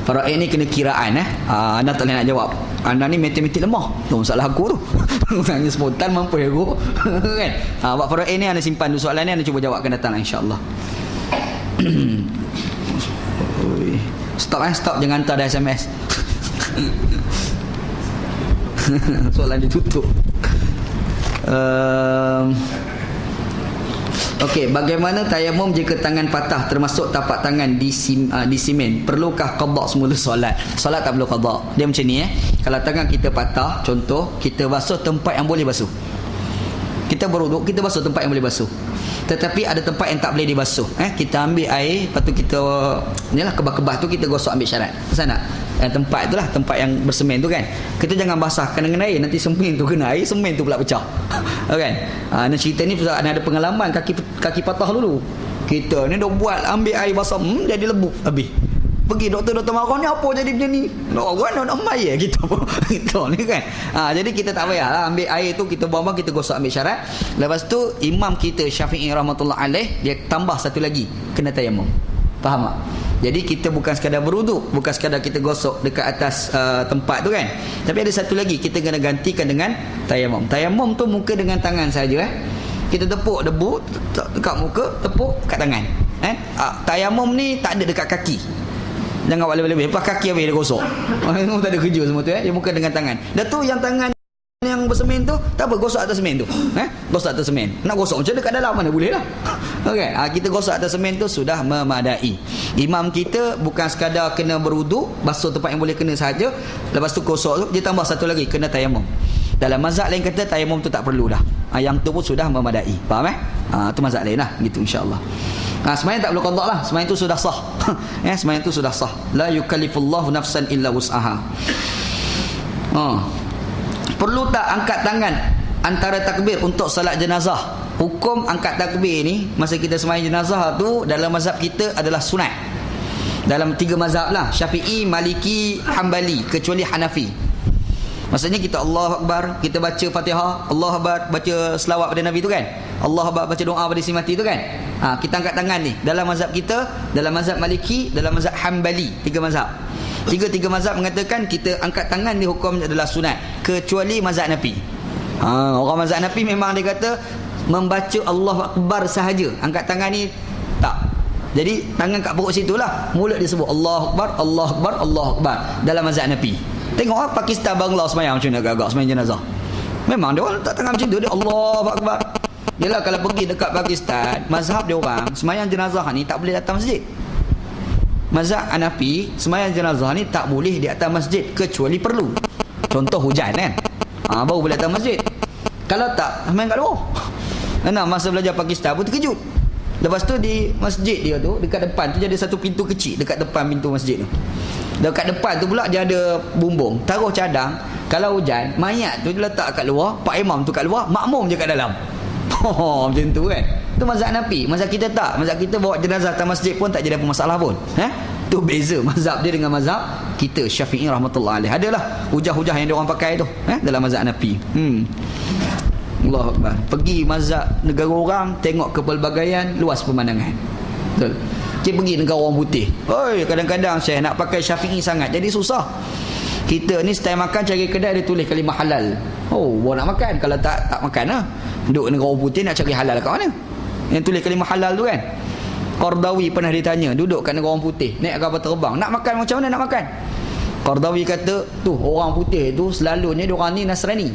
Faraid ni kena kiraan anda tak boleh nak jawab. Anda ni matematik lemah. Tu masalah aku tu. Tanya spontan mampu aku. Kan? Buat faraid ni anda simpan dulu soalan ni, anda cuba jawab akan datang insya-Allah. Stop jangan hantar dah SMS. Soalan ditutup. Okey, bagaimana tayamum jika tangan patah termasuk tapak tangan di simen? Perlukah qada semula solat? Solat tak perlu qada. Dia macam ni Kalau tangan kita patah, contoh kita basuh tempat yang boleh basuh. Kita berwuduk, kita basuh tempat yang boleh basuh. Tetapi ada tempat yang tak boleh dibasuh. Kita ambil air, lepas tu kita inilah kebas-kebas tu kita gosok ambil syarat. Pasal tak? Tempat itulah tempat yang bersemen tu kan. Kita jangan basahkan dengan air, nanti semen tu kena air, semen tu pula pecah. Kan? Nah, cerita ni ada pengalaman kaki patah dulu. Kita ni dah buat ambil air basah, jadi lebuk habis. Pergi doktor marah ni apa jadi macam ni? Nak mayat kita pun. Gitu ni kan. Jadi kita tak payahlah ambil air tu kita buang-buang, kita gosok ambil syarat. Lepas tu imam kita Syafi'i rahmatullah alaih dia tambah satu lagi, kena tayamum. Faham tak? Jadi kita bukan sekadar berwuduk, bukan sekadar kita gosok dekat atas tempat tu kan. Tapi ada satu lagi, kita kena gantikan dengan tayamum. Tayamum tu muka dengan tangan saja Kita tepuk debu dekat muka, tepuk kat tangan. Tayamum ni tak ada dekat kaki. Jangan buat lebih-lebih. Lepas kaki habis dia gosok. Tak ada kerja semua tu Dia muka dengan tangan. Dah tu yang tangan yang bersemen tu tak apa, gosok atas semen tu. Gosok atas semen. Nak gosok macam dekat dalam mana boleh lah. Okey, kita gosok atas semen tu sudah memadai. Imam kita bukan sekadar kena berwuduk, basuh tempat yang boleh kena sahaja. Lepas tu gosok tu dia tambah satu lagi, kena tayamum. Dalam mazhab lain kata tayamum tu tak perlu dah. Yang tu pun sudah memadai. Faham tu mazhab lain lah gitu insya-Allah. Semayang tak perlu qada lah. Semayang tu sudah sah. Semayang tu sudah sah. La yukallifullahu nafsan illa wus'aha. Perlu tak angkat tangan antara takbir untuk salat jenazah? Hukum angkat takbir ni masa kita semayang jenazah tu dalam mazhab kita adalah sunat. Dalam 3 mazhab lah, Syafi'i, Maliki, Hanbali, kecuali Hanafi. Maksudnya kita Allahu Akbar, kita baca Fatihah, Allahu Akbar, baca selawat pada Nabi tu kan. Allahu Akbar, baca doa pada si mati tu kan. Kita angkat tangan ni. Dalam mazhab kita, dalam mazhab Maliki, dalam mazhab Hanbali, 3 mazhab. Tiga mazhab mengatakan kita angkat tangan ni hukum adalah sunat, kecuali mazhab Nafi. Orang mazhab Nafi memang dia kata membaca Allahu Akbar sahaja. Angkat tangan ni tak. Jadi tangan kat perut situlah, mulut dia sebut Allahu Akbar, Allahu Akbar, Allahu Akbar dalam mazhab Nafi. Tengok Pakistan, Bangla semayang macam mana agak-agak semayang jenazah. Memang dia orang tak tangan macam tu, dia Allahu Akbar. Yalah kalau pergi dekat Pakistan, mazhab dia orang semayang jenazah ni tak boleh datang masjid. Mazhab Hanafi semayang jenazah ni tak boleh di atas masjid kecuali perlu. Contoh hujan kan. Baru boleh datang masjid. Kalau tak, semayang kat luar. Masa belajar Pakistan pun terkejut. Lepas tu di masjid dia tu, dekat depan tu dia ada satu pintu kecil dekat depan pintu masjid tu. Dekat depan tu pula dia ada bumbung, taruh cadang. Kalau hujan, mayat tu dia letak kat luar, Pak Imam tu kat luar, makmum je kat dalam. Macam tu kan. Tu mazhab Hanafi. Mazhab kita tak. Mazhab kita bawa jenazah ke masjid pun tak jadi apa masalah pun. Tu beza mazhab dia dengan mazhab kita Syafi'i rahmatullah alaih. Adalah hujah-hujah yang dia orang pakai tu dalam mazhab Hanafi. Allahu Akbar. Pergi mazhab negara orang, tengok kepelbagaian, luas pemandangan. Betul. Kita pergi negara orang putih. Kadang-kadang saya nak pakai Syafi'i sangat, jadi susah. Kita ni setiap makan cari kedai dia tulis kalimah halal. Bawa nak makan. Kalau tak makan lah. Duduk negara orang putih nak cari halal kat mana? Yang tulis kalimah halal tu kan. Qardawi pernah ditanya, duduk kat negara orang putih, naik kapal terbang, nak makan macam mana nak makan? Qardawi kata, tu orang putih tu selalunya diorang ni Nasrani.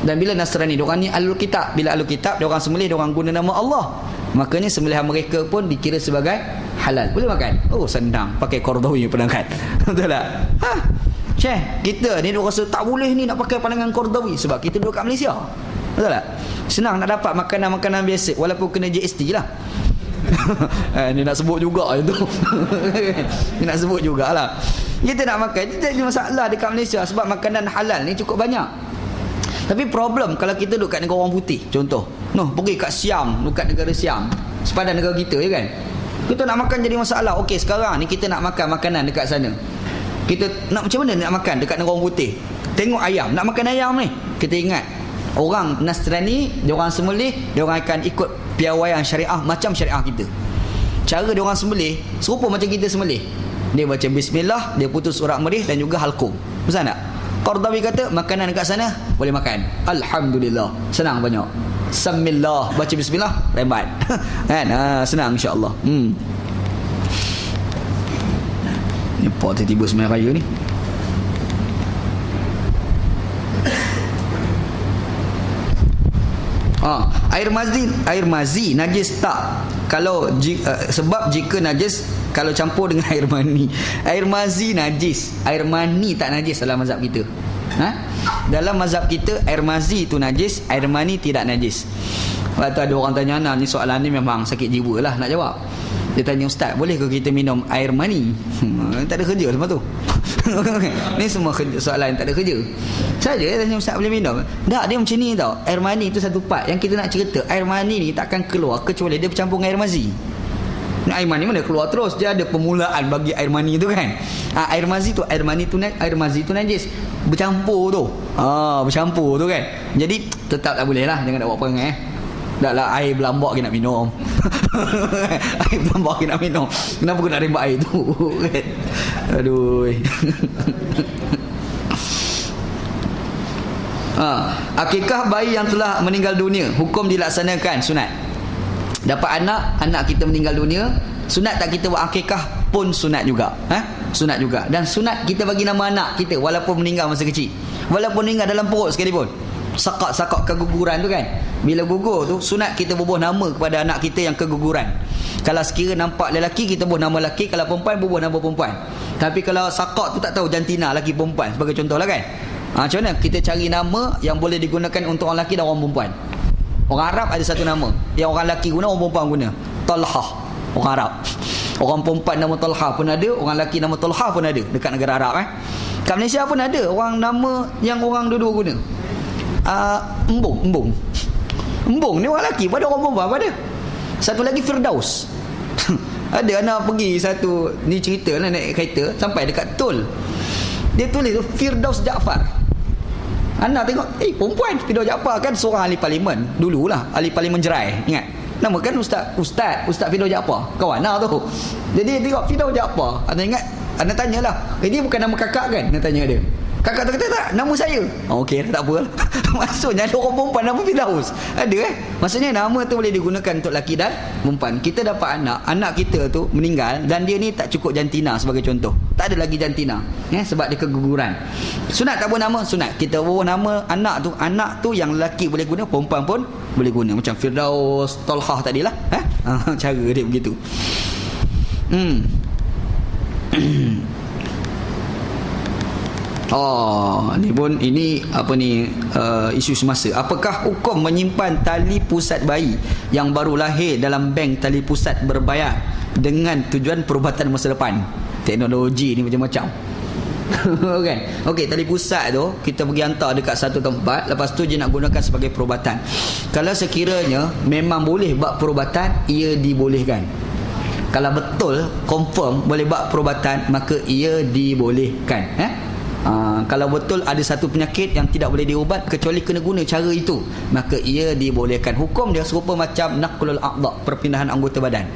Dan bila Nasrani, diorang ni Ahlul Kitab. Bila Ahlul Kitab, diorang sembelih, diorang guna nama Allah. Makanya sembelihan mereka pun dikira sebagai halal. Boleh makan? Senang. Pakai Qardawi penangkat. Betul tak? Syekh, kita ni duk rasa tak boleh ni nak pakai pandangan Qardawi sebab kita duduk kat Malaysia. Betul tak? Senang nak dapat makanan-makanan biasa walaupun kena GST lah. Ni nak sebut juga tu. Ni nak sebut jugalah. Kita nak makan, kita ada masalah dekat Malaysia sebab makanan halal ni cukup banyak. Tapi problem kalau kita duduk kat negara orang putih, contoh, pergi kat Siam, dekat negara Siam, sepadan negara kita, ya kan? Kita nak makan jadi masalah. Okey, sekarang ni kita nak makan makanan dekat sana. Kita nak macam mana nak makan dekat negara orang putih? Tengok ayam, nak makan ayam ni. Kita ingat orang Nasrani, dia orang sembelih, dia orang akan ikut piawaian syariah macam syariah kita. Cara dia orang sembelih serupa macam kita sembelih. Dia baca bismillah, dia putus urat merih dan juga halqum. Betul tak? Qardawi kata makanan dekat sana boleh makan. Alhamdulillah. Senang banyak. Samillah, baca bismillah, rembat. Kan? Senang insya-Allah. Ni apa tiba-tiba sembahyang raya ni? Air mazi najis tak? Kalau sebab jika najis kalau campur dengan air mani. Air mazi najis, air mani tak najis dalam mazhab kita. Dalam mazhab kita air mazi tu najis, air mani tidak najis. Lepas tu ada orang tanya, ni soalan ni memang sakit jiwa lah nak jawab. Dia tanya, ustaz, boleh ke kita minum air mani? Tak ada kerja lepas tu. Ni semua soalan tak ada kerja. Saja dia tanya, ustaz boleh minum? Tak, dia macam ni tau. Air mani tu satu part yang kita nak cerita. Air mani ni takkan keluar kecuali dia bercampur dengan air mazi. Air mani mana keluar terus? Dia ada permulaan bagi air mani tu kan. Air mazi tu, air mazi tu najis. Bercampur tu. Bercampur tu kan. Jadi tetap tak boleh lah. Jangan nak buat perangai. Tak lah, air berlambak kita nak minum. Air berlambak kita nak minum. Kenapa kau nak rembat air tu? Aduh. Akikah bayi yang telah meninggal dunia, hukum dilaksanakan sunat. Dapat anak kita meninggal dunia, sunat tak kita buat akikah pun sunat juga. Sunat juga. Dan sunat kita bagi nama anak kita walaupun meninggal masa kecil, walaupun meninggal dalam perut sekalipun. Sakak keguguran tu kan, bila gugur tu sunat kita bubuh nama kepada anak kita yang keguguran. Kalau sekira nampak lelaki, kita bubuh nama lelaki. Kalau perempuan, bubuh nama perempuan. Tapi kalau sakak tu tak tahu jantina lelaki perempuan, sebagai contoh lah kan. Macam mana kita cari nama yang boleh digunakan untuk orang lelaki dan orang perempuan. Orang Arab ada satu nama yang orang lelaki guna, orang perempuan guna. Talha, orang Arab. Orang perempuan nama Talha pun ada, orang lelaki nama Talha pun ada dekat negara Arab. Kat Malaysia pun ada orang nama yang orang dua-dua guna. Embung ni orang lelaki, pada orang perempuan pada. Satu lagi Firdaus. Ada anak pergi satu, ni cerita lah, naik kereta sampai dekat tol, dia tulis tu Firdaus Jaafar. Anak tengok, perempuan Firdaus Jaafar kan seorang ahli parlimen dululah, ahli parlimen Jerai, ingat nama kan Ustaz Firdaus Jaafar, kawan lah tu. Jadi dia tengok Firdaus Jaafar, anda ingat, anda tanyalah, ini bukan nama kakak kan? Anda tanya dia, kakak tu kata tak, nama saya. Okey, tak apa. Maksudnya ada orang perempuan nama Firdaus. Ada maksudnya nama tu boleh digunakan untuk lelaki dan perempuan. Kita dapat anak kita tu meninggal dan dia ni tak cukup jantina sebagai contoh. Tak ada lagi jantina. Sebab dia keguguran. Sunat tak buat nama? Sunat. Kita buat nama anak tu yang lelaki boleh guna, perempuan pun boleh guna. Macam Firdaus, Talhah tadilah. Cara dia begitu. Ini isu semasa. Apakah hukum menyimpan tali pusat bayi yang baru lahir dalam bank tali pusat berbayar dengan tujuan perubatan masa depan? Teknologi ni macam-macam. Kan? Okey, tali pusat tu kita pergi hantar dekat satu tempat, lepas tu dia nak gunakan sebagai perubatan. Kalau sekiranya memang boleh buat perubatan, ia dibolehkan. Kalau betul confirm boleh buat perubatan, maka ia dibolehkan. Kalau betul ada satu penyakit yang tidak boleh diubat kecuali kena guna cara itu, maka ia dibolehkan. Hukum dia serupa macam naqlul a'dha, perpindahan anggota badan.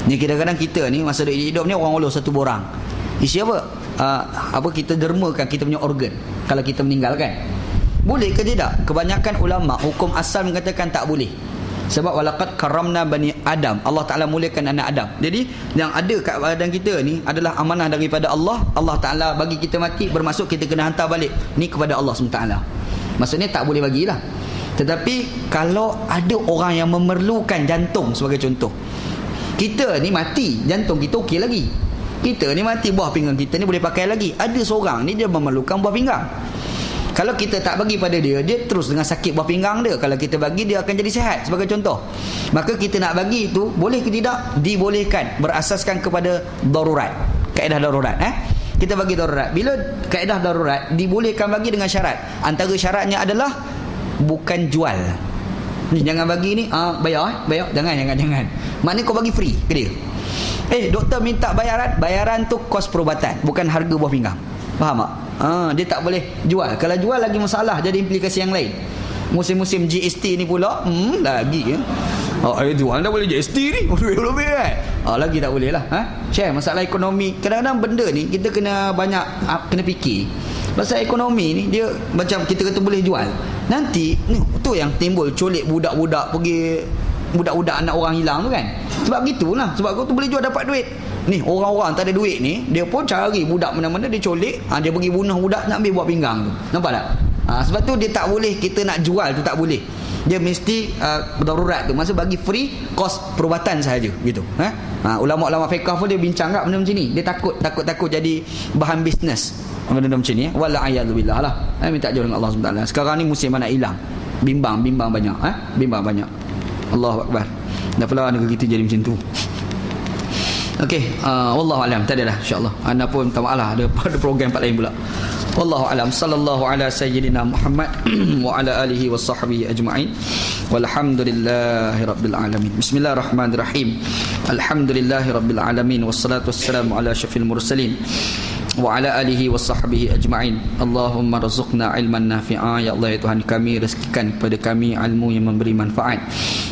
Ni kadang-kadang kita ni masa hidup ni orang ulur satu borang. Isi apa? Kita dermakan kita punya organ kalau kita meninggal kan. Boleh ke tidak? Kebanyakan ulama hukum asal mengatakan tak boleh. Sebab walaqad karramna bani Adam, Allah Ta'ala muliakan anak Adam. Jadi yang ada kat badan kita ni adalah amanah daripada Allah. Allah Ta'ala bagi kita mati, bermaksud kita kena hantar balik ni kepada Allah SWT. Maksudnya tak boleh bagilah. Tetapi kalau ada orang yang memerlukan jantung sebagai contoh, kita ni mati, jantung kita okey lagi, Kita ni mati, buah pinggang kita ni boleh pakai lagi. Ada seorang ni dia memerlukan buah pinggang. Kalau kita tak bagi pada dia, dia terus dengan sakit buah pinggang dia. Kalau kita bagi, dia akan jadi sihat, sebagai contoh. Maka kita nak bagi itu, boleh ke tidak? Dibolehkan, berasaskan kepada darurat, kaedah darurat. Kita bagi darurat. Bila kaedah darurat, dibolehkan bagi dengan syarat. Antara syaratnya adalah bukan jual. Ni jangan bagi ni, bayar. Jangan. Maknanya kau bagi free ke dia. Doktor minta bayaran tu kos perubatan, bukan harga buah pinggang. Faham tak? Dia tak boleh jual. Kalau jual lagi masalah, jadi implikasi yang lain. Musim-musim GST ni pula lagi jual dah boleh GST ni lebih kan. Lagi tak boleh lah. Share masalah ekonomi. Kadang-kadang benda ni kita kena banyak kena fikir. Pasal ekonomi ni dia macam kita kata boleh jual, nanti ni tu yang timbul colik budak-budak pergi, budak-budak anak orang hilang tu kan. Sebab gitulah, sebab kau tu boleh jual dapat duit. Ni orang-orang tak ada duit ni, dia pun cari budak mana-mana, dia colik, dia pergi bunuh budak nak ambil buat pinggang tu. Nampak tak? Sebab tu dia tak boleh, kita nak jual tu tak boleh. Dia mesti darurat tu, masa bagi free kos perubatan sahaja gitu. Ulama-ulama fiqh pun dia bincang kat benda macam ni. Dia takut jadi bahan bisnes benda macam ni. Wala a'yadzubillah lah. Minta jauh dengan Allah SWT. Sekarang ni musim anak hilang. Bimbang banyak. Bimbang banyak. Allahu Akbar. Dah pula negeri kita jadi macam tu. Okey, wallahu alam. Tak adalah insya-Allah. Anda pun minta maaf lah, ada program part lain pula. Wallahu alam. Sallallahu ala sayyidina Muhammad wa ala alihi wa sahbihi ajma'in. Walhamdulillahi rabbil alamin. Bismillahirrahmanirrahim. Alhamdulillahi rabbil alamin, wassalatu wassalamu ala syafil mursalin wa ala alihi wa sahbihi ajma'in. Allahumma razuqna ilman nafi'a. Ya Allah, ya Tuhan kami, rezekikan kepada kami ilmu yang memberi manfaat,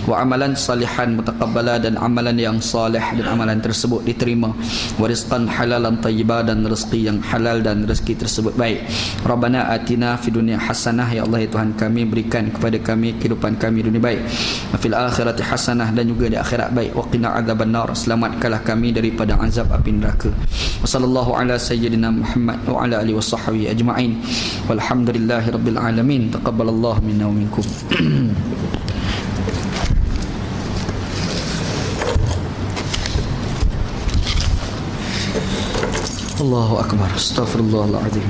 wa amalan salihan mutaqabbala, dan amalan yang salih dan amalan tersebut diterima, wa rizqan halalan tayyiba, dan rezeki yang halal dan rezeki tersebut baik. Rabbana atina fid dunya hasanah. Ya Allah, ya Tuhan kami, berikan kepada kami kehidupan kami dunia baik, wa fil akhirati hasanah, dan juga di akhirat baik, wa qina adzabannar, selamatkanlah kami daripada azab api neraka. Wa sallallahu ala sayyidina Muhammad wa ala alihi washabbihi ajma'in. Walhamdulillahi rabbil alamin. Taqabbalallahu minna wa minkum. Allahu akbar. Astaghfirullahaladzim.